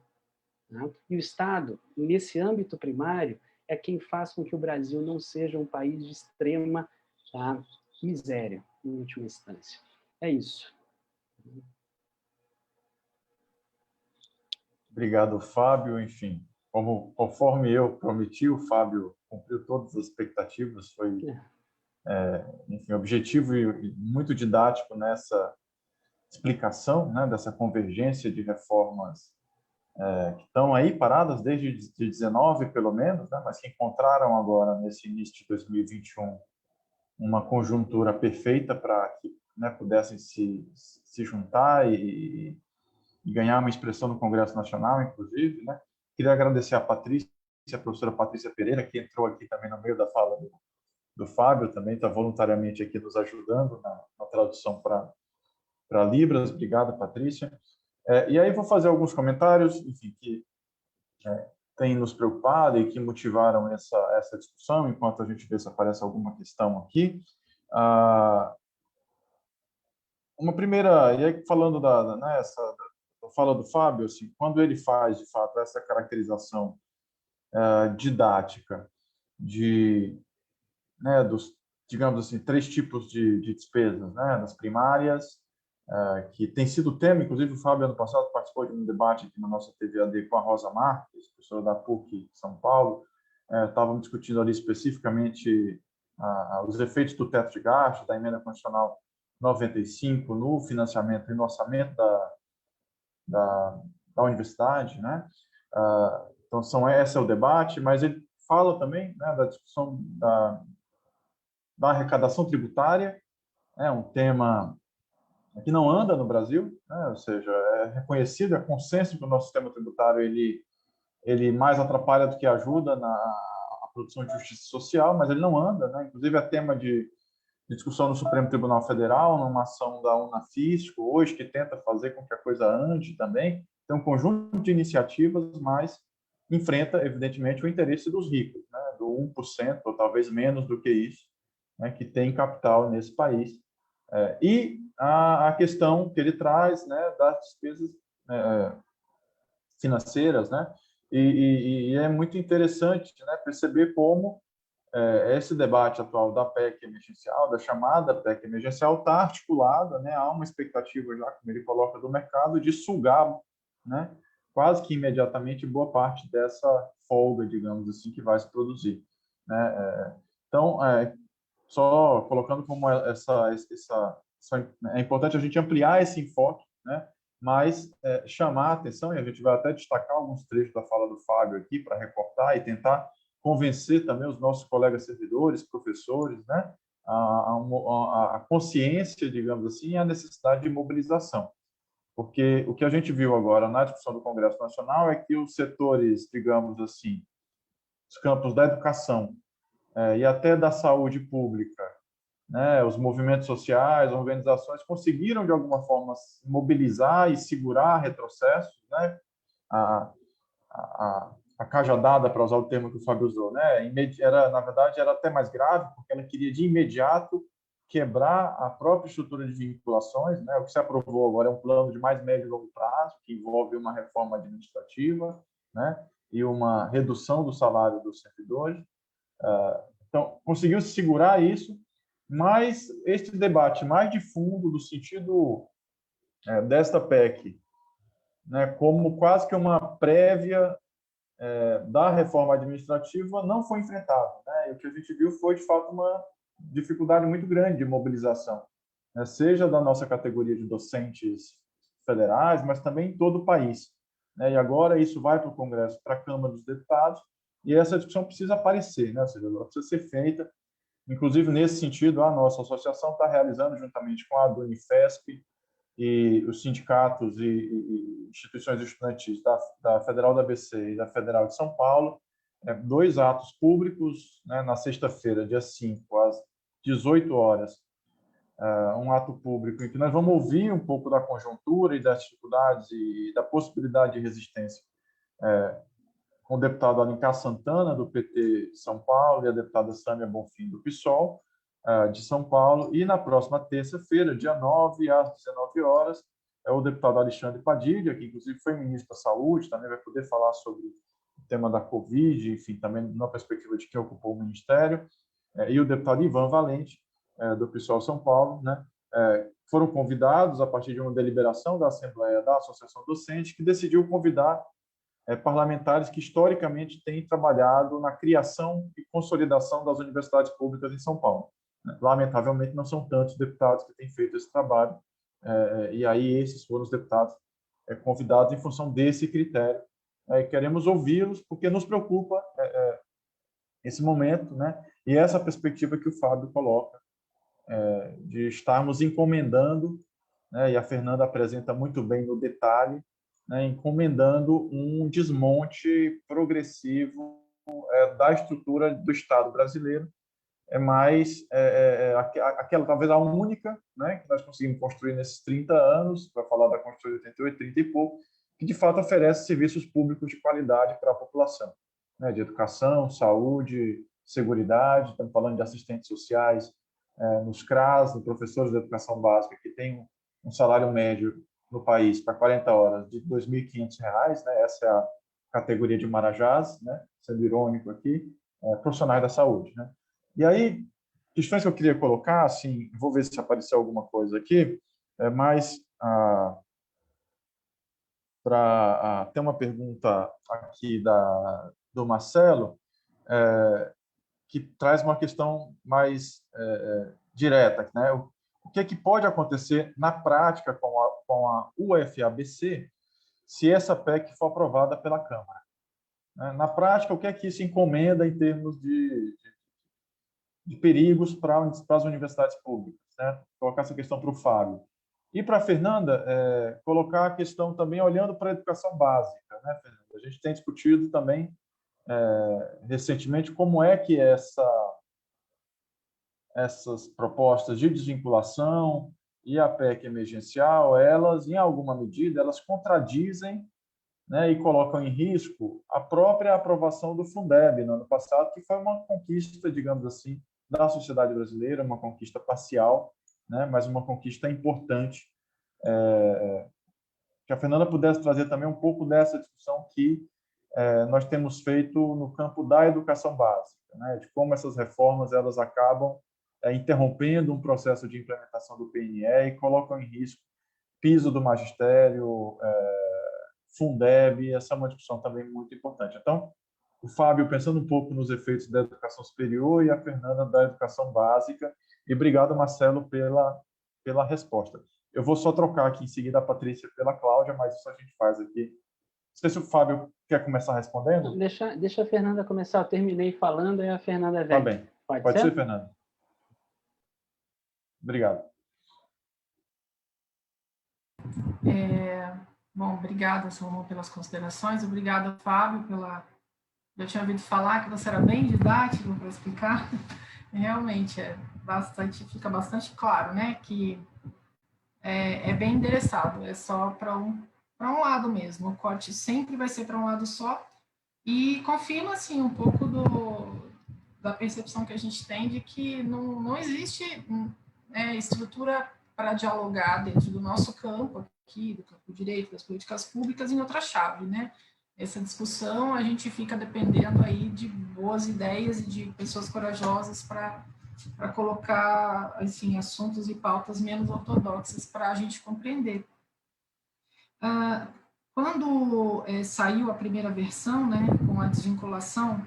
Né? E o Estado, nesse âmbito primário, é quem faz com que o Brasil não seja um país de extrema, tá, miséria, em última instância. É isso. Obrigado, Fábio. Enfim, conforme eu prometi, o Fábio cumpriu todas as expectativas, foi enfim, objetivo e muito didático nessa explicação, né, dessa convergência de reformas que estão aí paradas desde 19, pelo menos, né, mas que encontraram agora, nesse início de 2021, uma conjuntura perfeita para que, né, pudessem se juntar e ganhar uma expressão no Congresso Nacional, inclusive. Né? Queria agradecer a Patrícia, a professora Patrícia Pereira, que entrou aqui também no meio da fala do Fábio, também está voluntariamente aqui nos ajudando na tradução para Libras. Obrigado, Patrícia. E aí vou fazer alguns comentários, enfim, que têm nos preocupado e que motivaram essa discussão, enquanto a gente vê se aparece alguma questão aqui. Uma primeira, e aí falando da fala do Fábio, assim, quando ele faz, de fato, essa caracterização didática dos, digamos assim, 3 tipos de despesas, né, das primárias, que tem sido tema, inclusive o Fábio, ano passado, participou de um debate aqui na nossa TVAD com a Rosa Marques, professora da PUC São Paulo. Estávamos discutindo ali especificamente os efeitos do teto de gastos, da emenda constitucional 95 no financiamento e no orçamento da universidade, né? Então, esse é o debate, mas ele fala também, né, da discussão da arrecadação tributária, um tema que não anda no Brasil, né? Ou seja, é reconhecido, é consenso que o nosso sistema tributário ele mais atrapalha do que ajuda na produção de justiça social, mas ele não anda, né? Inclusive é tema de discussão no Supremo Tribunal Federal, numa ação da Unafisco, hoje, que tenta fazer com que a coisa ande também. Tem um conjunto de iniciativas, mas enfrenta, evidentemente, o interesse dos ricos, né? Do 1%, ou talvez menos do que isso, né? Que tem capital nesse país. E a questão que ele traz, né, das despesas financeiras, né? E é muito interessante, né, perceber como esse debate atual da PEC emergencial, da chamada PEC emergencial, está articulada, né? Há uma expectativa já, como ele coloca, do mercado de sugar, né, quase que imediatamente boa parte dessa folga, digamos assim, que vai se produzir, né? Então, só colocando como é importante a gente ampliar esse enfoque, né? Mas chamar a atenção, e a gente vai até destacar alguns trechos da fala do Fábio aqui para recortar e tentar convencer também os nossos colegas servidores, professores, né, a consciência, digamos assim, e a necessidade de mobilização. Porque o que a gente viu agora na discussão do Congresso Nacional é que os setores, digamos assim, os campos da educação e até da saúde pública, né, os movimentos sociais, organizações conseguiram de alguma forma mobilizar e segurar retrocessos, né? A cajadada, para usar o termo que o Fábio usou, né? Na verdade, era até mais grave, porque ela queria de imediato quebrar a própria estrutura de vinculações, né? O que se aprovou agora é um plano de mais médio e longo prazo, que envolve uma reforma administrativa, né? E uma redução do salário dos servidores. Então, conseguiu segurar isso, mas este debate mais de fundo, do sentido desta PEC, né, como quase que uma prévia da reforma administrativa, não foi enfrentado, né? E o que a gente viu foi, de fato, uma dificuldade muito grande de mobilização, né? Seja da nossa categoria de docentes federais, mas também em todo o país, né? E agora isso vai para o Congresso, para a Câmara dos Deputados, e essa discussão precisa aparecer, né? Ou seja, ela precisa ser feita. Inclusive, nesse sentido, a nossa associação está realizando, juntamente com a do Unifesp e os sindicatos e instituições estudantis da Federal da ABC e da Federal de São Paulo, 2 atos públicos, né, na sexta-feira, dia 5, às 18 horas, um ato público em que nós vamos ouvir um pouco da conjuntura e das dificuldades e da possibilidade de resistência com o deputado Alencar Santana, do PT de São Paulo, e a deputada Sâmia Bonfim, do PSOL, de São Paulo. E na próxima terça-feira, dia 9, às 19 horas, o deputado Alexandre Padilha, que inclusive foi ministro da Saúde, também vai poder falar sobre o tema da Covid, enfim, também na perspectiva de quem ocupou o ministério, e o deputado Ivan Valente, do PSOL São Paulo, né, foram convidados a partir de uma deliberação da Assembleia da Associação Docente, que decidiu convidar parlamentares que historicamente têm trabalhado na criação e consolidação das universidades públicas em São Paulo. Lamentavelmente, não são tantos deputados que têm feito esse trabalho, e aí esses foram os deputados convidados em função desse critério. Queremos ouvi-los, porque nos preocupa esse momento, né? E essa perspectiva que o Fábio coloca, de estarmos encomendando, né? E a Fernanda apresenta muito bem no detalhe, né, encomendando um desmonte progressivo da estrutura do Estado brasileiro, aquela talvez a única, né, que nós conseguimos construir nesses 30 anos, para falar da Constituição de 88, 30 e pouco, que de fato oferece serviços públicos de qualidade para a população, né, de educação, saúde, seguridade. Estamos falando de assistentes sociais nos CRAS, de professores de educação básica, que têm um salário médio no país para 40 horas de R$ 2.500, né? Essa é a categoria de Marajás, né? Sendo irônico aqui, profissionais da saúde, né? E aí, questões que eu queria colocar, assim, vou ver se apareceu alguma coisa aqui, mas ter uma pergunta aqui do Marcelo, que traz uma questão mais direta, né? O que é que pode acontecer na prática com a UFABC se essa PEC for aprovada pela Câmara? Na prática, o que é que isso encomenda em termos de perigos para as universidades públicas? Né? Colocar essa questão para o Fábio. E para a Fernanda, colocar a questão também olhando para a educação básica. Né, Fernanda? A gente tem discutido também recentemente como é que essas propostas de desvinculação e a PEC emergencial, elas, em alguma medida, elas contradizem, né, e colocam em risco a própria aprovação do Fundeb no ano passado, que foi uma conquista, digamos assim, da sociedade brasileira, uma conquista parcial, né, mas uma conquista importante. Que a Fernanda pudesse trazer também um pouco dessa discussão que nós temos feito no campo da educação básica, né, de como essas reformas elas acabam interrompendo um processo de implementação do PNE e colocam em risco piso do magistério, Fundeb. Essa é uma discussão também muito importante. Então, o Fábio pensando um pouco nos efeitos da educação superior e a Fernanda da educação básica. E obrigado, Marcelo, pela resposta. Eu vou só trocar aqui em seguida a Patrícia pela Cláudia, mas isso a gente faz aqui. Não sei se o Fábio quer começar respondendo. Deixa a Fernanda começar. Eu terminei falando e a Fernanda vem. Tá bem. Pode ser, Fernanda? Obrigado. Bom, obrigada, Salomão, pelas considerações. Obrigada, Fábio, Eu tinha ouvido falar que você era bem didático para explicar. Realmente, fica bastante claro, né, que é bem endereçado, é só para um lado mesmo. O corte sempre vai ser para um lado só. E confirma, assim, um pouco da percepção que a gente tem de que não existe estrutura para dialogar dentro do nosso campo aqui, do campo do direito, das políticas públicas, em outra chave, né? Essa discussão, a gente fica dependendo aí de boas ideias e de pessoas corajosas para colocar, assim, assuntos e pautas menos ortodoxas para a gente compreender. Quando saiu a primeira versão, né, com a desvinculação,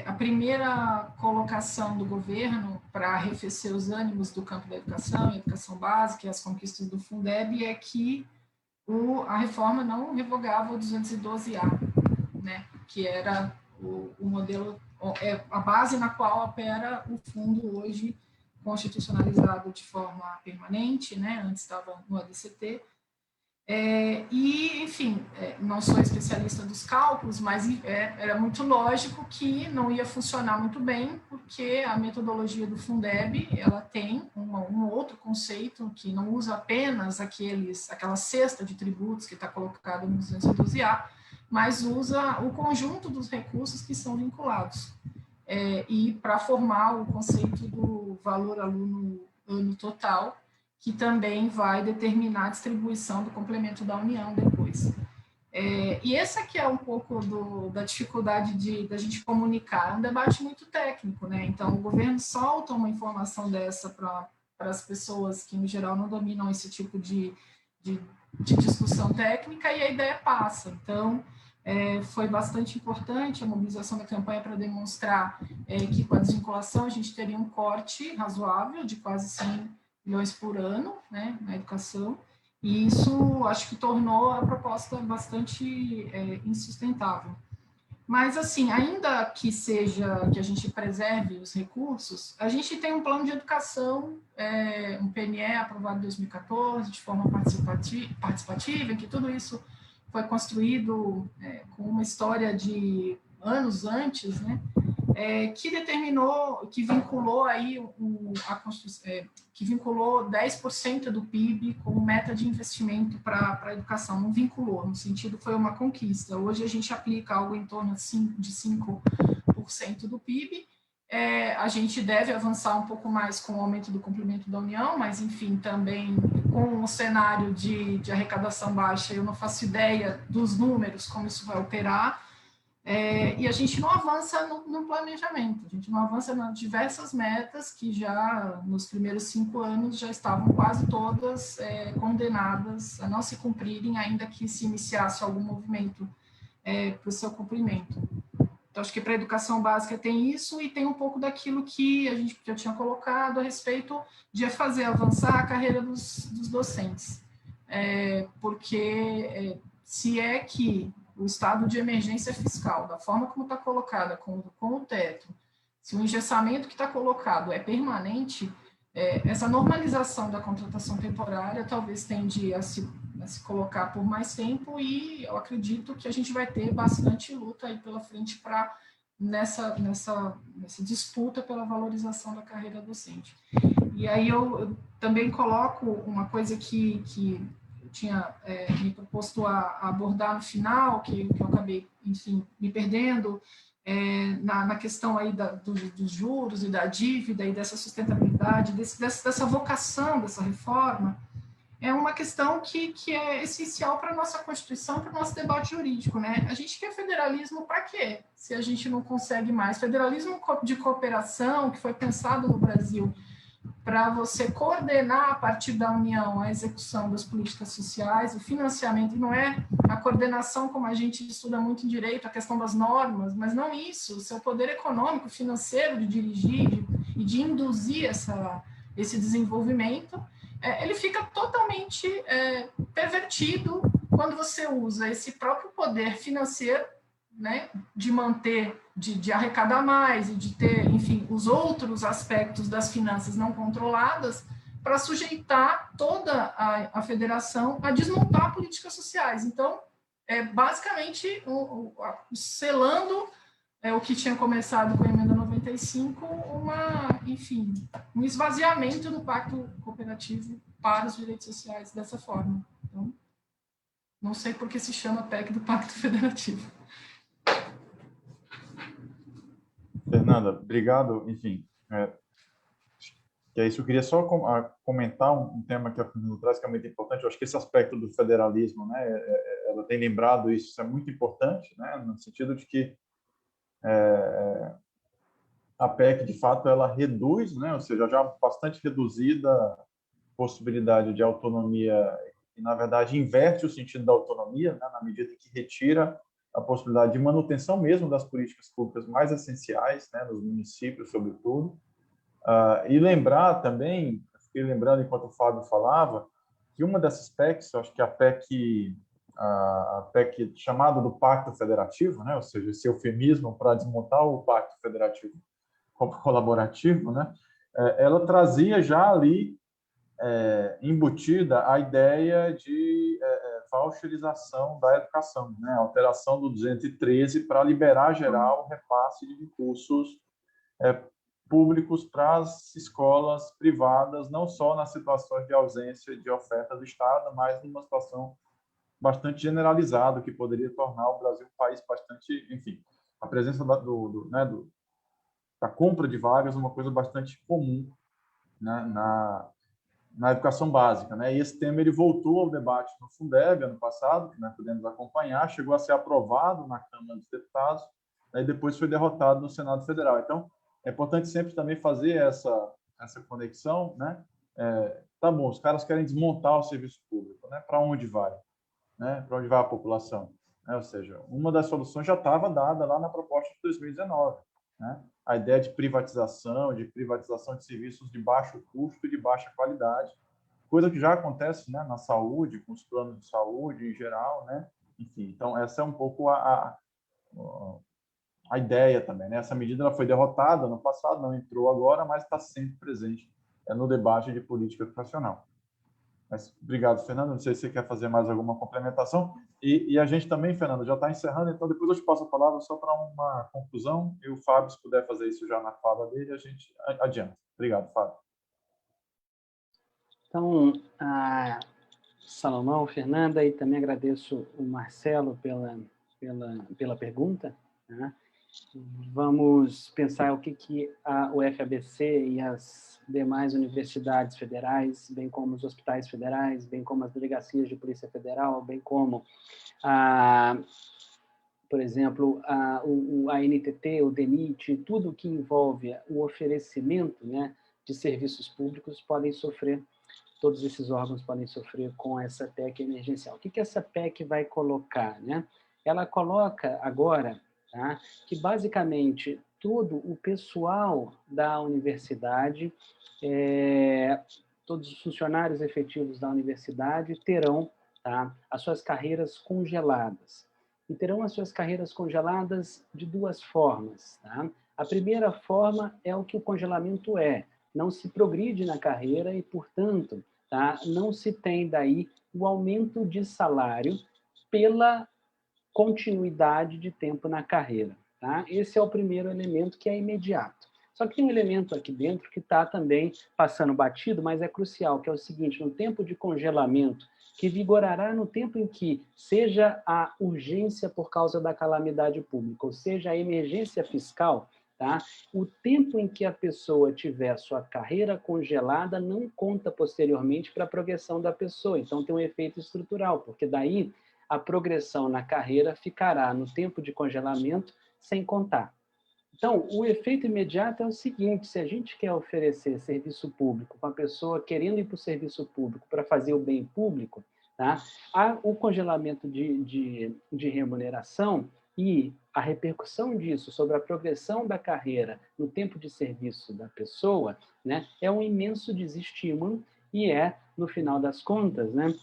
a primeira colocação do governo para arrefecer os ânimos do campo da educação, a educação básica e as conquistas do Fundeb é que a reforma não revogava o 212A, né, que era o modelo, a base na qual opera o fundo hoje constitucionalizado de forma permanente, né, antes estava no ADCT. Enfim, não sou especialista dos cálculos, mas era muito lógico que não ia funcionar muito bem, porque a metodologia do Fundeb, ela tem um outro conceito que não usa apenas aquela cesta de tributos que está colocada no 212A, mas usa o conjunto dos recursos que são vinculados. E para formar o conceito do valor aluno ano total, que também vai determinar a distribuição do complemento da União depois. E essa aqui é um pouco da dificuldade da gente comunicar, é um debate muito técnico, né? Então, o governo solta uma informação dessa para as pessoas que, no geral, não dominam esse tipo de discussão técnica e a ideia passa. Então, foi bastante importante a mobilização da campanha para demonstrar que, com a desvinculação, a gente teria um corte razoável de quase 100 milhões por ano, né, na educação, e isso acho que tornou a proposta bastante insustentável. Mas, assim, ainda que a gente preserve os recursos, a gente tem um plano de educação, um PNE aprovado em 2014, de forma participativa, em que tudo isso foi construído com uma história de anos antes, né, que vinculou aí que vinculou 10% do PIB como meta de investimento para a educação. Não vinculou, no sentido foi uma conquista. Hoje a gente aplica algo em torno de 5% do PIB. A gente deve avançar um pouco mais com o aumento do complemento da União, mas, enfim, também com o cenário de arrecadação baixa, eu não faço ideia dos números, como isso vai operar. E a gente não avança no planejamento, a gente não avança nas diversas metas que já nos primeiros 5 anos já estavam quase todas condenadas a não se cumprirem, ainda que se iniciasse algum movimento para o seu cumprimento. Então, acho que para a educação básica tem isso e tem um pouco daquilo que a gente já tinha colocado a respeito de fazer avançar a carreira dos docentes. Porque se é que o estado de emergência fiscal, da forma como está colocada, com o teto, se o engessamento que está colocado é permanente, essa normalização da contratação temporária talvez tende a se colocar por mais tempo e eu acredito que a gente vai ter bastante luta aí pela frente nessa disputa pela valorização da carreira docente. E aí eu também coloco uma coisa que tinha me proposto a abordar no final, que eu acabei, enfim, me perdendo, na questão aí dos juros e da dívida e dessa sustentabilidade, dessa vocação dessa reforma, é uma questão que é essencial para a nossa Constituição, para o nosso debate jurídico, né? A gente quer federalismo para quê? Se a gente não consegue mais. Federalismo de cooperação, que foi pensado no Brasil para você coordenar a partir da União a execução das políticas sociais, o financiamento, e não é a coordenação como a gente estuda muito em direito, a questão das normas, mas não isso, o seu poder econômico, financeiro de dirigir e de induzir esse desenvolvimento, ele fica totalmente pervertido quando você usa esse próprio poder financeiro, né, de manter, de arrecadar mais e de ter, enfim, os outros aspectos das finanças não controladas para sujeitar toda a federação a desmontar políticas sociais. Então, basicamente, selando o que tinha começado com a emenda 95, enfim, um esvaziamento do pacto cooperativo para os direitos sociais dessa forma. Então, não sei por que se chama PEC do Pacto Federativo. Fernanda, obrigado. Enfim, que é isso. Eu queria só comentar um tema que a Fernanda traz, que é muito importante. Eu acho que esse aspecto do federalismo, né, ela tem lembrado isso é muito importante, né, no sentido de que a PEC, de fato, ela reduz, né, ou seja, já bastante reduzida a possibilidade de autonomia e, na verdade, inverte o sentido da autonomia, né, na medida que retira a possibilidade de manutenção mesmo das políticas públicas mais essenciais, né, nos municípios, sobretudo. E lembrar também, fiquei lembrando enquanto o Fábio falava, que uma dessas PECs, eu acho que a PEC chamada do Pacto Federativo, né, ou seja, esse eufemismo para desmontar o Pacto Federativo colaborativo, né, ela trazia já ali embutida a ideia de voucherização da educação, né, alteração do 213 para liberar geral o repasse de recursos públicos para as escolas privadas, não só nas situações de ausência de oferta do Estado, mas numa situação bastante generalizada, que poderia tornar o Brasil um país bastante, enfim, a presença da compra de vagas uma coisa bastante comum, né, na educação básica, né? E esse tema ele voltou ao debate no Fundeb ano passado, que nós pudemos acompanhar, chegou a ser aprovado na Câmara dos Deputados, né, e depois foi derrotado no Senado Federal. Então, é importante sempre também fazer essa conexão, né? Tá bom, os caras querem desmontar o serviço público, né? Para onde vai? Né? Para onde vai a população? Né? Ou seja, uma das soluções já estava dada lá na proposta de 2019, né? A ideia de privatização de serviços de baixo custo e de baixa qualidade, coisa que já acontece, né, na saúde, com os planos de saúde em geral, né? Enfim, então essa é um pouco a ideia também, né? Essa medida ela foi derrotada no passado, não entrou agora, mas está sempre presente no debate de política educacional. Mas, obrigado, Fernando. Não sei se você quer fazer mais alguma complementação. E a gente também, Fernando, já está encerrando, então depois eu te passo a palavra só para uma conclusão, e o Fábio, se puder fazer isso já na fala dele, a gente adianta. Obrigado, Fábio. Então, Salomão, Fernanda, e também agradeço o Marcelo pela pergunta, né? Vamos pensar o que a UFABC e as demais universidades federais, bem como os hospitais federais, bem como as delegacias de polícia federal, bem como, por exemplo, a NTT, o DENIT, tudo que envolve o oferecimento, né, de serviços públicos podem sofrer, todos esses órgãos podem sofrer com essa PEC emergencial. O que essa PEC vai colocar, né? Ela coloca agora, tá, que basicamente todo o pessoal da universidade, todos os funcionários efetivos da universidade terão, tá, as suas carreiras congeladas. E terão as suas carreiras congeladas de duas formas, tá? A primeira forma é o que o congelamento é. Não se progride na carreira e, portanto, tá, não se tem daí o aumento de salário pela continuidade de tempo na carreira. Tá? Esse é o primeiro elemento, que é imediato. Só que tem um elemento aqui dentro que está também passando batido, mas é crucial, que é o seguinte: no tempo de congelamento, que vigorará no tempo em que seja a urgência por causa da calamidade pública, ou seja, a emergência fiscal, tá? O tempo em que a pessoa tiver sua carreira congelada não conta posteriormente para a progressão da pessoa. Então, tem um efeito estrutural, porque daí a progressão na carreira ficará no tempo de congelamento sem contar. Então, o efeito imediato é o seguinte: se a gente quer oferecer serviço público para a pessoa querendo ir para o serviço público para fazer o bem público, tá? O congelamento de remuneração e a repercussão disso sobre a progressão da carreira no tempo de serviço da pessoa, né, é um imenso desestímulo e no final das contas, né,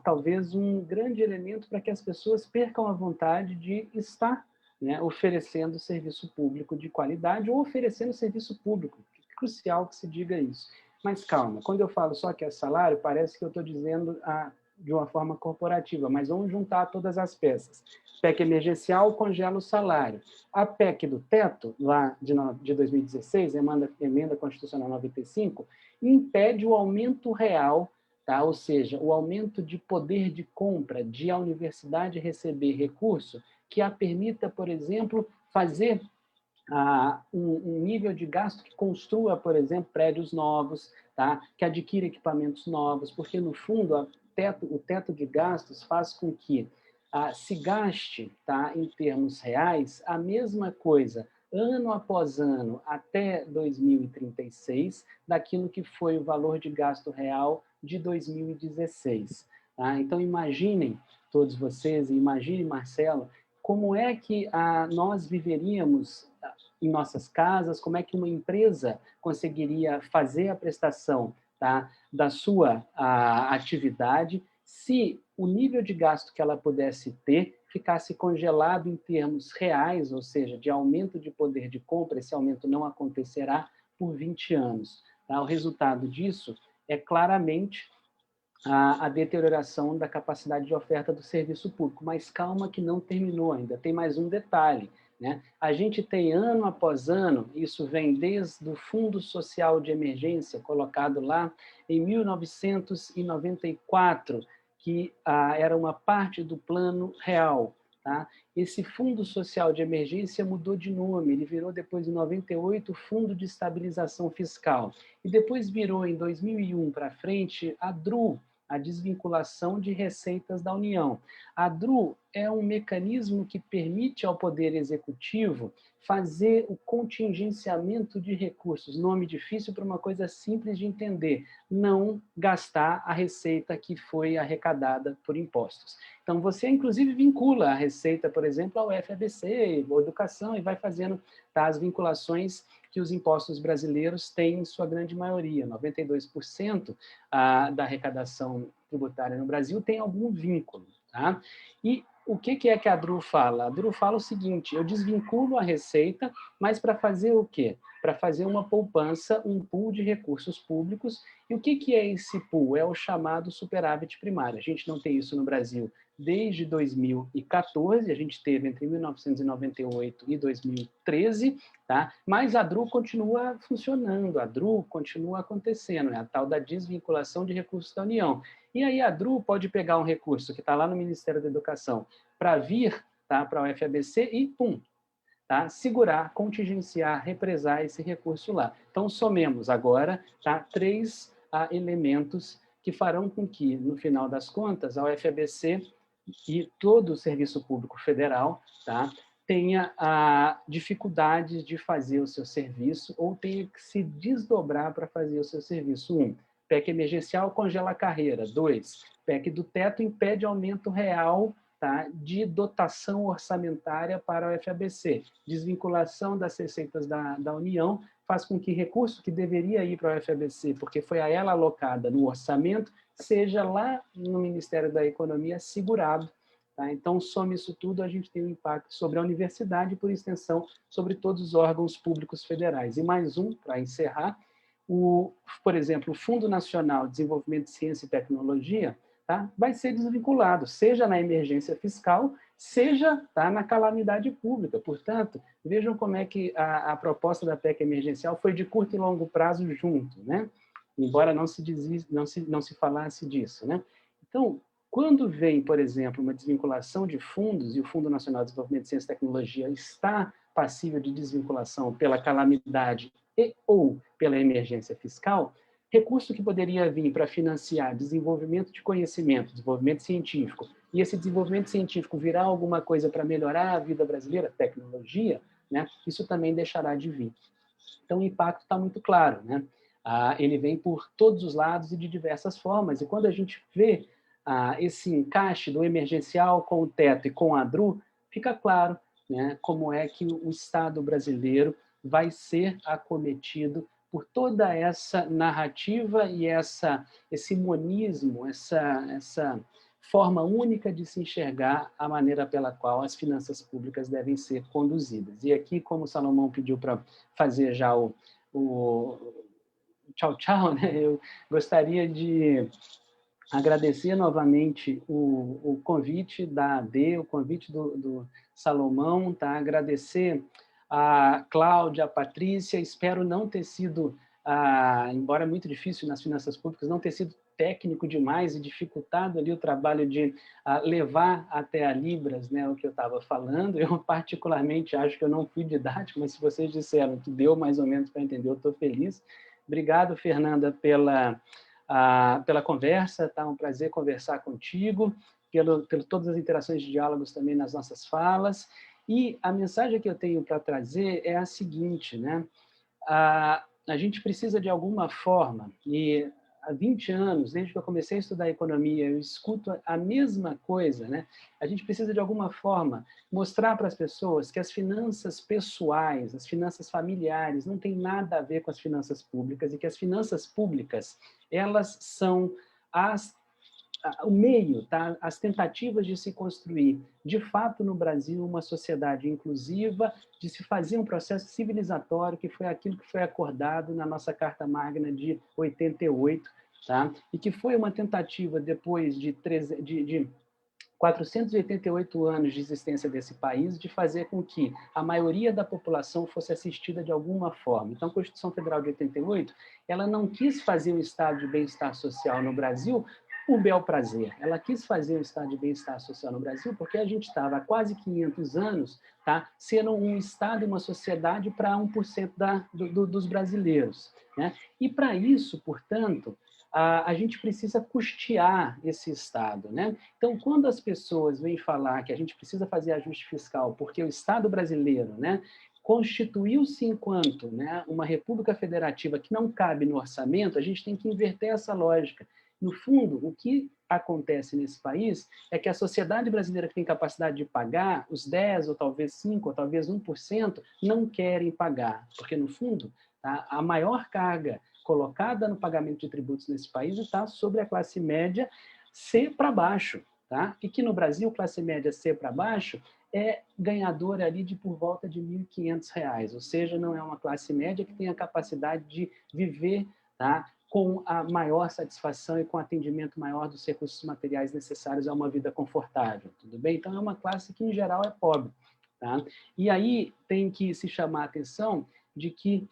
talvez um grande elemento para que as pessoas percam a vontade de estar, né, oferecendo serviço público de qualidade ou oferecendo serviço público. É crucial que se diga isso. Mas calma, quando eu falo só que é salário, parece que eu estou dizendo de uma forma corporativa, mas vamos juntar todas as peças. PEC emergencial congela o salário. A PEC do teto, lá de 2016, emenda constitucional 95, impede o aumento real, tá? Ou seja, o aumento de poder de compra de a universidade receber recurso que a permita, por exemplo, fazer um nível de gasto que construa, por exemplo, prédios novos, tá? Que adquira equipamentos novos, porque, no fundo, o teto de gastos faz com que se gaste, tá, em termos reais, a mesma coisa ano após ano, até 2036, daquilo que foi o valor de gasto real de 2016. Tá? Então, imaginem, todos vocês, e imagine, Marcelo, como é que nós viveríamos em nossas casas, como é que uma empresa conseguiria fazer a prestação, tá, da sua atividade se o nível de gasto que ela pudesse ter ficasse congelado em termos reais, ou seja, de aumento de poder de compra, esse aumento não acontecerá por 20 anos. Tá? O resultado disso é claramente a deterioração da capacidade de oferta do serviço público. Mas calma que não terminou ainda, tem mais um detalhe. Né? A gente tem ano após ano, isso vem desde o Fundo Social de Emergência, colocado lá em 1994, que era uma parte do Plano Real. Tá? Esse Fundo Social de Emergência mudou de nome, ele virou depois, em 98, Fundo de Estabilização Fiscal. E depois virou, em 2001 para frente, a DRU, a desvinculação de receitas da União. A DRU é um mecanismo que permite ao Poder Executivo fazer o contingenciamento de recursos, nome difícil para uma coisa simples de entender, não gastar a receita que foi arrecadada por impostos. Então, você, inclusive, vincula a receita, por exemplo, ao FABC, ou educação, e vai fazendo as vinculações que os impostos brasileiros têm em sua grande maioria. 92% da arrecadação tributária no Brasil tem algum vínculo. Tá? E o que é que a DRU fala? A DRU fala o seguinte: eu desvinculo a receita, mas para fazer o quê? Para fazer uma poupança, um pool de recursos públicos. E o que é esse pool? É o chamado superávit primário. A gente não tem isso no Brasil desde 2014, a gente teve entre 1998 e 2013, tá? Mas a DRU continua funcionando, a DRU continua acontecendo, né? A tal da desvinculação de recursos da União. E aí a DRU pode pegar um recurso que está lá no Ministério da Educação para vir, tá, para o FABC e, pum, tá, segurar, contingenciar, represar esse recurso lá. Então, somemos agora, tá, 3 elementos que farão com que, no final das contas, a UFABC e todo o serviço público federal, tá, tenha dificuldades de fazer o seu serviço ou tenha que se desdobrar para fazer o seu serviço. 1. PEC emergencial congela a carreira. 2. PEC do teto impede aumento real, tá, de dotação orçamentária para o FABC. Desvinculação das receitas da União faz com que recurso que deveria ir para o FABC, porque foi a ela alocada no orçamento, seja lá no Ministério da Economia segurado. Tá? Então, some isso tudo, a gente tem um impacto sobre a universidade e, por extensão, sobre todos os órgãos públicos federais. E mais um, para encerrar, por exemplo, o Fundo Nacional de Desenvolvimento de Ciência e Tecnologia, tá, vai ser desvinculado, seja na emergência fiscal, seja, tá, na calamidade pública. Portanto, vejam como é que a proposta da PEC emergencial foi de curto e longo prazo junto, né? Embora não se falasse disso. Né? Então, quando vem, por exemplo, uma desvinculação de fundos, e o Fundo Nacional de Desenvolvimento de Ciência e Tecnologia está passível de desvinculação pela calamidade ou pela emergência fiscal, recurso que poderia vir para financiar desenvolvimento de conhecimento, desenvolvimento científico, e esse desenvolvimento científico virar alguma coisa para melhorar a vida brasileira, tecnologia, né, isso também deixará de vir. Então, o impacto está muito claro. Né? Ele vem por todos os lados e de diversas formas, e quando a gente vê esse encaixe do emergencial com o teto e com a DRU, fica claro, né, como é que o Estado brasileiro vai ser acometido por toda essa narrativa e esse monismo, essa forma única de se enxergar a maneira pela qual as finanças públicas devem ser conduzidas. E aqui, como o Salomão pediu para fazer já tchau, tchau, né, eu gostaria de agradecer novamente o convite da AD, o convite do Salomão, tá? Agradecer a Cláudia, a Patrícia, espero não ter sido, embora é muito difícil nas finanças públicas, não ter sido técnico demais e dificultado ali o trabalho de levar até a Libras, né, o que eu estava falando. Eu particularmente acho que eu não fui didático, mas se vocês disseram que deu mais ou menos para entender, eu estou feliz. Obrigado, Fernanda, pela conversa, tá um prazer conversar contigo, pelo todas as interações de diálogos também nas nossas falas, e a mensagem que eu tenho para trazer é a seguinte, né? A gente precisa de alguma forma, e há 20 anos, desde que eu comecei a estudar economia, eu escuto a mesma coisa, né? A gente precisa de alguma forma mostrar para as pessoas que as finanças pessoais, as finanças familiares, não tem nada a ver com as finanças públicas, e que as finanças públicas, elas são o meio, tá? As tentativas de se construir, de fato, no Brasil, uma sociedade inclusiva, de se fazer um processo civilizatório, que foi aquilo que foi acordado na nossa Carta Magna de 88, tá? E que foi uma tentativa, depois de 488 anos de existência desse país, de fazer com que a maioria da população fosse assistida de alguma forma. Então, a Constituição Federal de 88, ela não quis fazer um estado de bem-estar social no Brasil por bel prazer. Ela quis fazer um estado de bem-estar social no Brasil porque a gente estava há quase 500 anos, tá, sendo um estado e uma sociedade para 1% dos brasileiros, né? E para isso, portanto, a gente precisa custear esse Estado, né? Então, quando as pessoas vêm falar que a gente precisa fazer ajuste fiscal porque o Estado brasileiro, né, constituiu-se enquanto, né, uma república federativa que não cabe no orçamento, a gente tem que inverter essa lógica. No fundo, o que acontece nesse país é que a sociedade brasileira que tem capacidade de pagar, os 10, ou talvez 5, ou talvez 1%, não querem pagar, porque, no fundo, tá, a maior carga colocada no pagamento de tributos nesse país está sobre a classe média C para baixo, tá? E que no Brasil, classe média C para baixo é ganhadora ali de por volta de R$ 1.500, ou seja, não é uma classe média que tem a capacidade de viver, tá, com a maior satisfação e com atendimento maior dos recursos materiais necessários a uma vida confortável, tudo bem? Então, é uma classe que, em geral, é pobre, tá? E aí tem que se chamar a atenção de que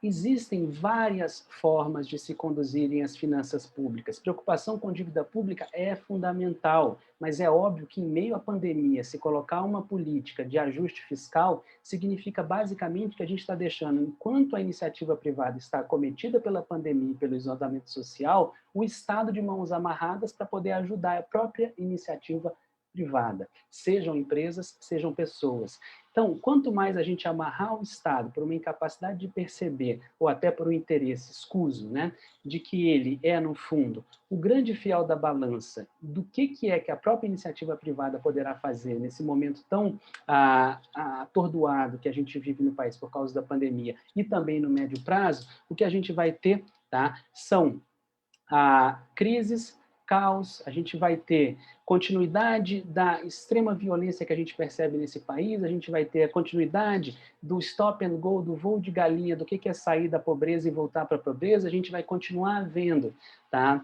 existem várias formas de se conduzirem as finanças públicas. Preocupação com dívida pública é fundamental, mas é óbvio que, em meio à pandemia, se colocar uma política de ajuste fiscal significa basicamente que a gente está deixando, enquanto a iniciativa privada está acometida pela pandemia e pelo isolamento social, o Estado de mãos amarradas para poder ajudar a própria iniciativa privada, sejam empresas, sejam pessoas. Então, quanto mais a gente amarrar o Estado por uma incapacidade de perceber, ou até por um interesse escuso, né, de que ele é, no fundo, o grande fiel da balança do que é que a própria iniciativa privada poderá fazer nesse momento tão atordoado que a gente vive no país por causa da pandemia e também no médio prazo, o que a gente vai ter, tá, são crises, caos, a gente vai ter continuidade da extrema violência que a gente percebe nesse país, a gente vai ter a continuidade do stop and go, do voo de galinha, do que é sair da pobreza e voltar para a pobreza, a gente vai continuar vendo, tá?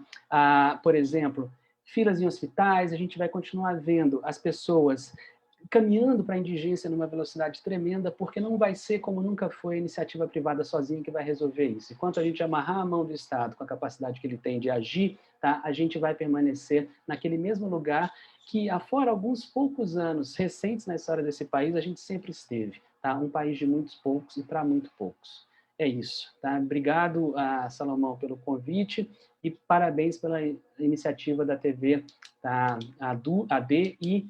Por exemplo, filas em hospitais, a gente vai continuar vendo as pessoas caminhando para a indigência numa velocidade tremenda, porque não vai ser, como nunca foi, a iniciativa privada sozinha que vai resolver isso. Enquanto a gente amarrar a mão do Estado com a capacidade que ele tem de agir, tá, a gente vai permanecer naquele mesmo lugar que, afora alguns poucos anos recentes na história desse país, a gente sempre esteve. Tá? Um país de muitos poucos e para muito poucos. É isso. Tá? Obrigado, Salomão, pelo convite e parabéns pela iniciativa da TV, tá? AD, e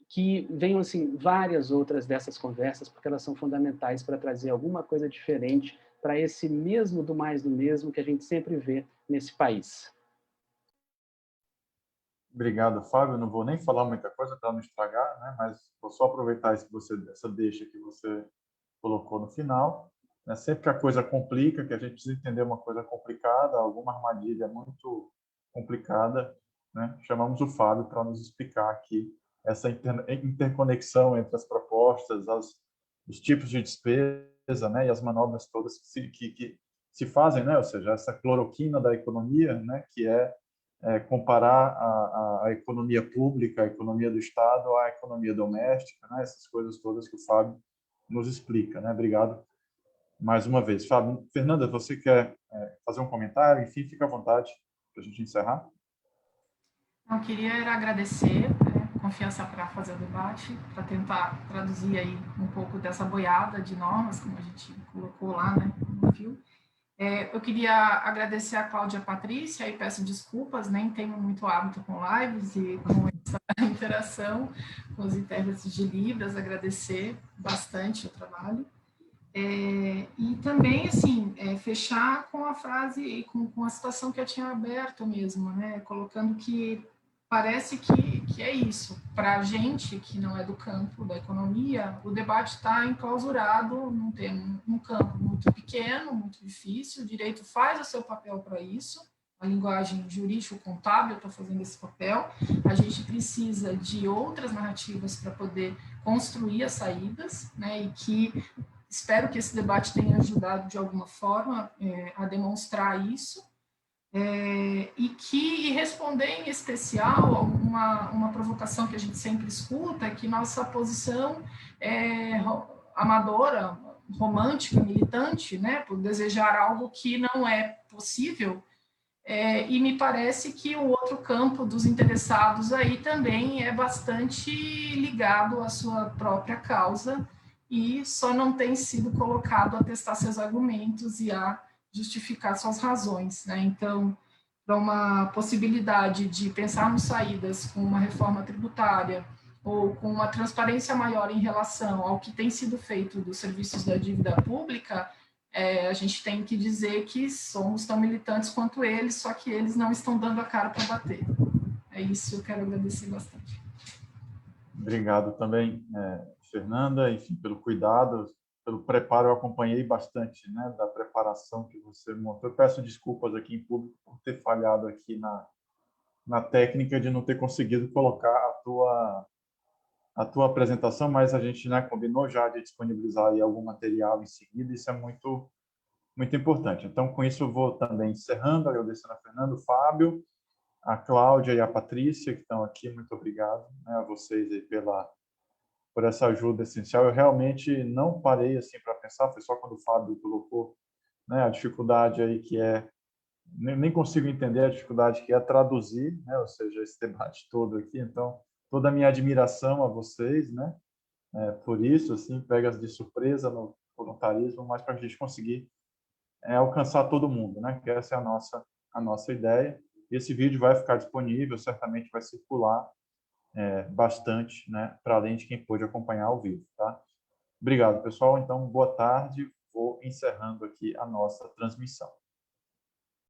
que venham assim, várias outras dessas conversas, porque elas são fundamentais para trazer alguma coisa diferente para esse mesmo do mais do mesmo que a gente sempre vê nesse país. Obrigado, Fábio. Não vou nem falar muita coisa para não estragar, né? Mas vou só aproveitar essa deixa que você colocou no final. Né? Sempre que a coisa complica, que a gente precisa entender uma coisa complicada, alguma armadilha muito complicada, né? Chamamos o Fábio para nos explicar aqui essa interconexão entre as propostas, os tipos de despesa, né? E as manobras todas que se fazem, né? Ou seja, essa cloroquina da economia, né? Que é comparar a economia pública, a economia do Estado à economia doméstica, né? Essas coisas todas que o Fábio nos explica, né? Obrigado mais uma vez. Fábio, Fernanda, você quer fazer um comentário? Enfim, fica à vontade para a gente encerrar. Eu queria era agradecer, né, a confiança para fazer o debate, para tentar traduzir aí um pouco dessa boiada de normas, como a gente colocou lá, né, no fio. Eu queria agradecer a Cláudia e a Patrícia e peço desculpas, nem tenho muito hábito com lives e com essa interação com os intérpretes de Libras, agradecer bastante o trabalho. E também, assim, fechar com a frase, com a situação que eu tinha aberto mesmo, né, colocando que parece que é isso. Para a gente que não é do campo da economia, o debate está enclausurado num campo muito pequeno, muito difícil. O direito faz o seu papel para isso. A linguagem jurídico-contábil está fazendo esse papel. A gente precisa de outras narrativas para poder construir as saídas, né? E que espero que esse debate tenha ajudado de alguma forma a demonstrar isso. E responder em especial a uma provocação que a gente sempre escuta, que nossa posição é amadora, romântica, militante, né, por desejar algo que não é possível, e me parece que o outro campo dos interessados aí também é bastante ligado à sua própria causa e só não tem sido colocado a testar seus argumentos e a justificar suas razões, né? Então, para uma possibilidade de pensarmos saídas com uma reforma tributária ou com uma transparência maior em relação ao que tem sido feito dos serviços da dívida pública, a gente tem que dizer que somos tão militantes quanto eles, só que eles não estão dando a cara para bater. É isso, eu quero agradecer bastante. Obrigado também, Fernanda, enfim, pelo cuidado, pelo preparo. Eu acompanhei bastante, né, da preparação que você montou. Eu peço desculpas aqui em público por ter falhado aqui na técnica de não ter conseguido colocar a tua apresentação, mas a gente, né, combinou já de disponibilizar aí algum material em seguida. Isso é muito muito importante. Então, com isso, eu vou também encerrando, agradecendo a Fernanda, o Fábio, a Cláudia e a Patrícia, que estão aqui. Muito obrigado, né, a vocês aí por essa ajuda essencial. Eu realmente não parei assim para pensar, foi só quando o Fábio colocou, né, a dificuldade aí que é, nem consigo entender a dificuldade que é traduzir, né, ou seja, esse debate todo aqui. Então, toda a minha admiração a vocês, né, por isso, assim, pega de surpresa no voluntarismo, mas para a gente conseguir alcançar todo mundo, né? Que essa é a nossa ideia. Esse vídeo vai ficar disponível, certamente vai circular bastante, né? Para além de quem pôde acompanhar ao vivo, tá? Obrigado, pessoal. Então, boa tarde. Vou encerrando aqui a nossa transmissão.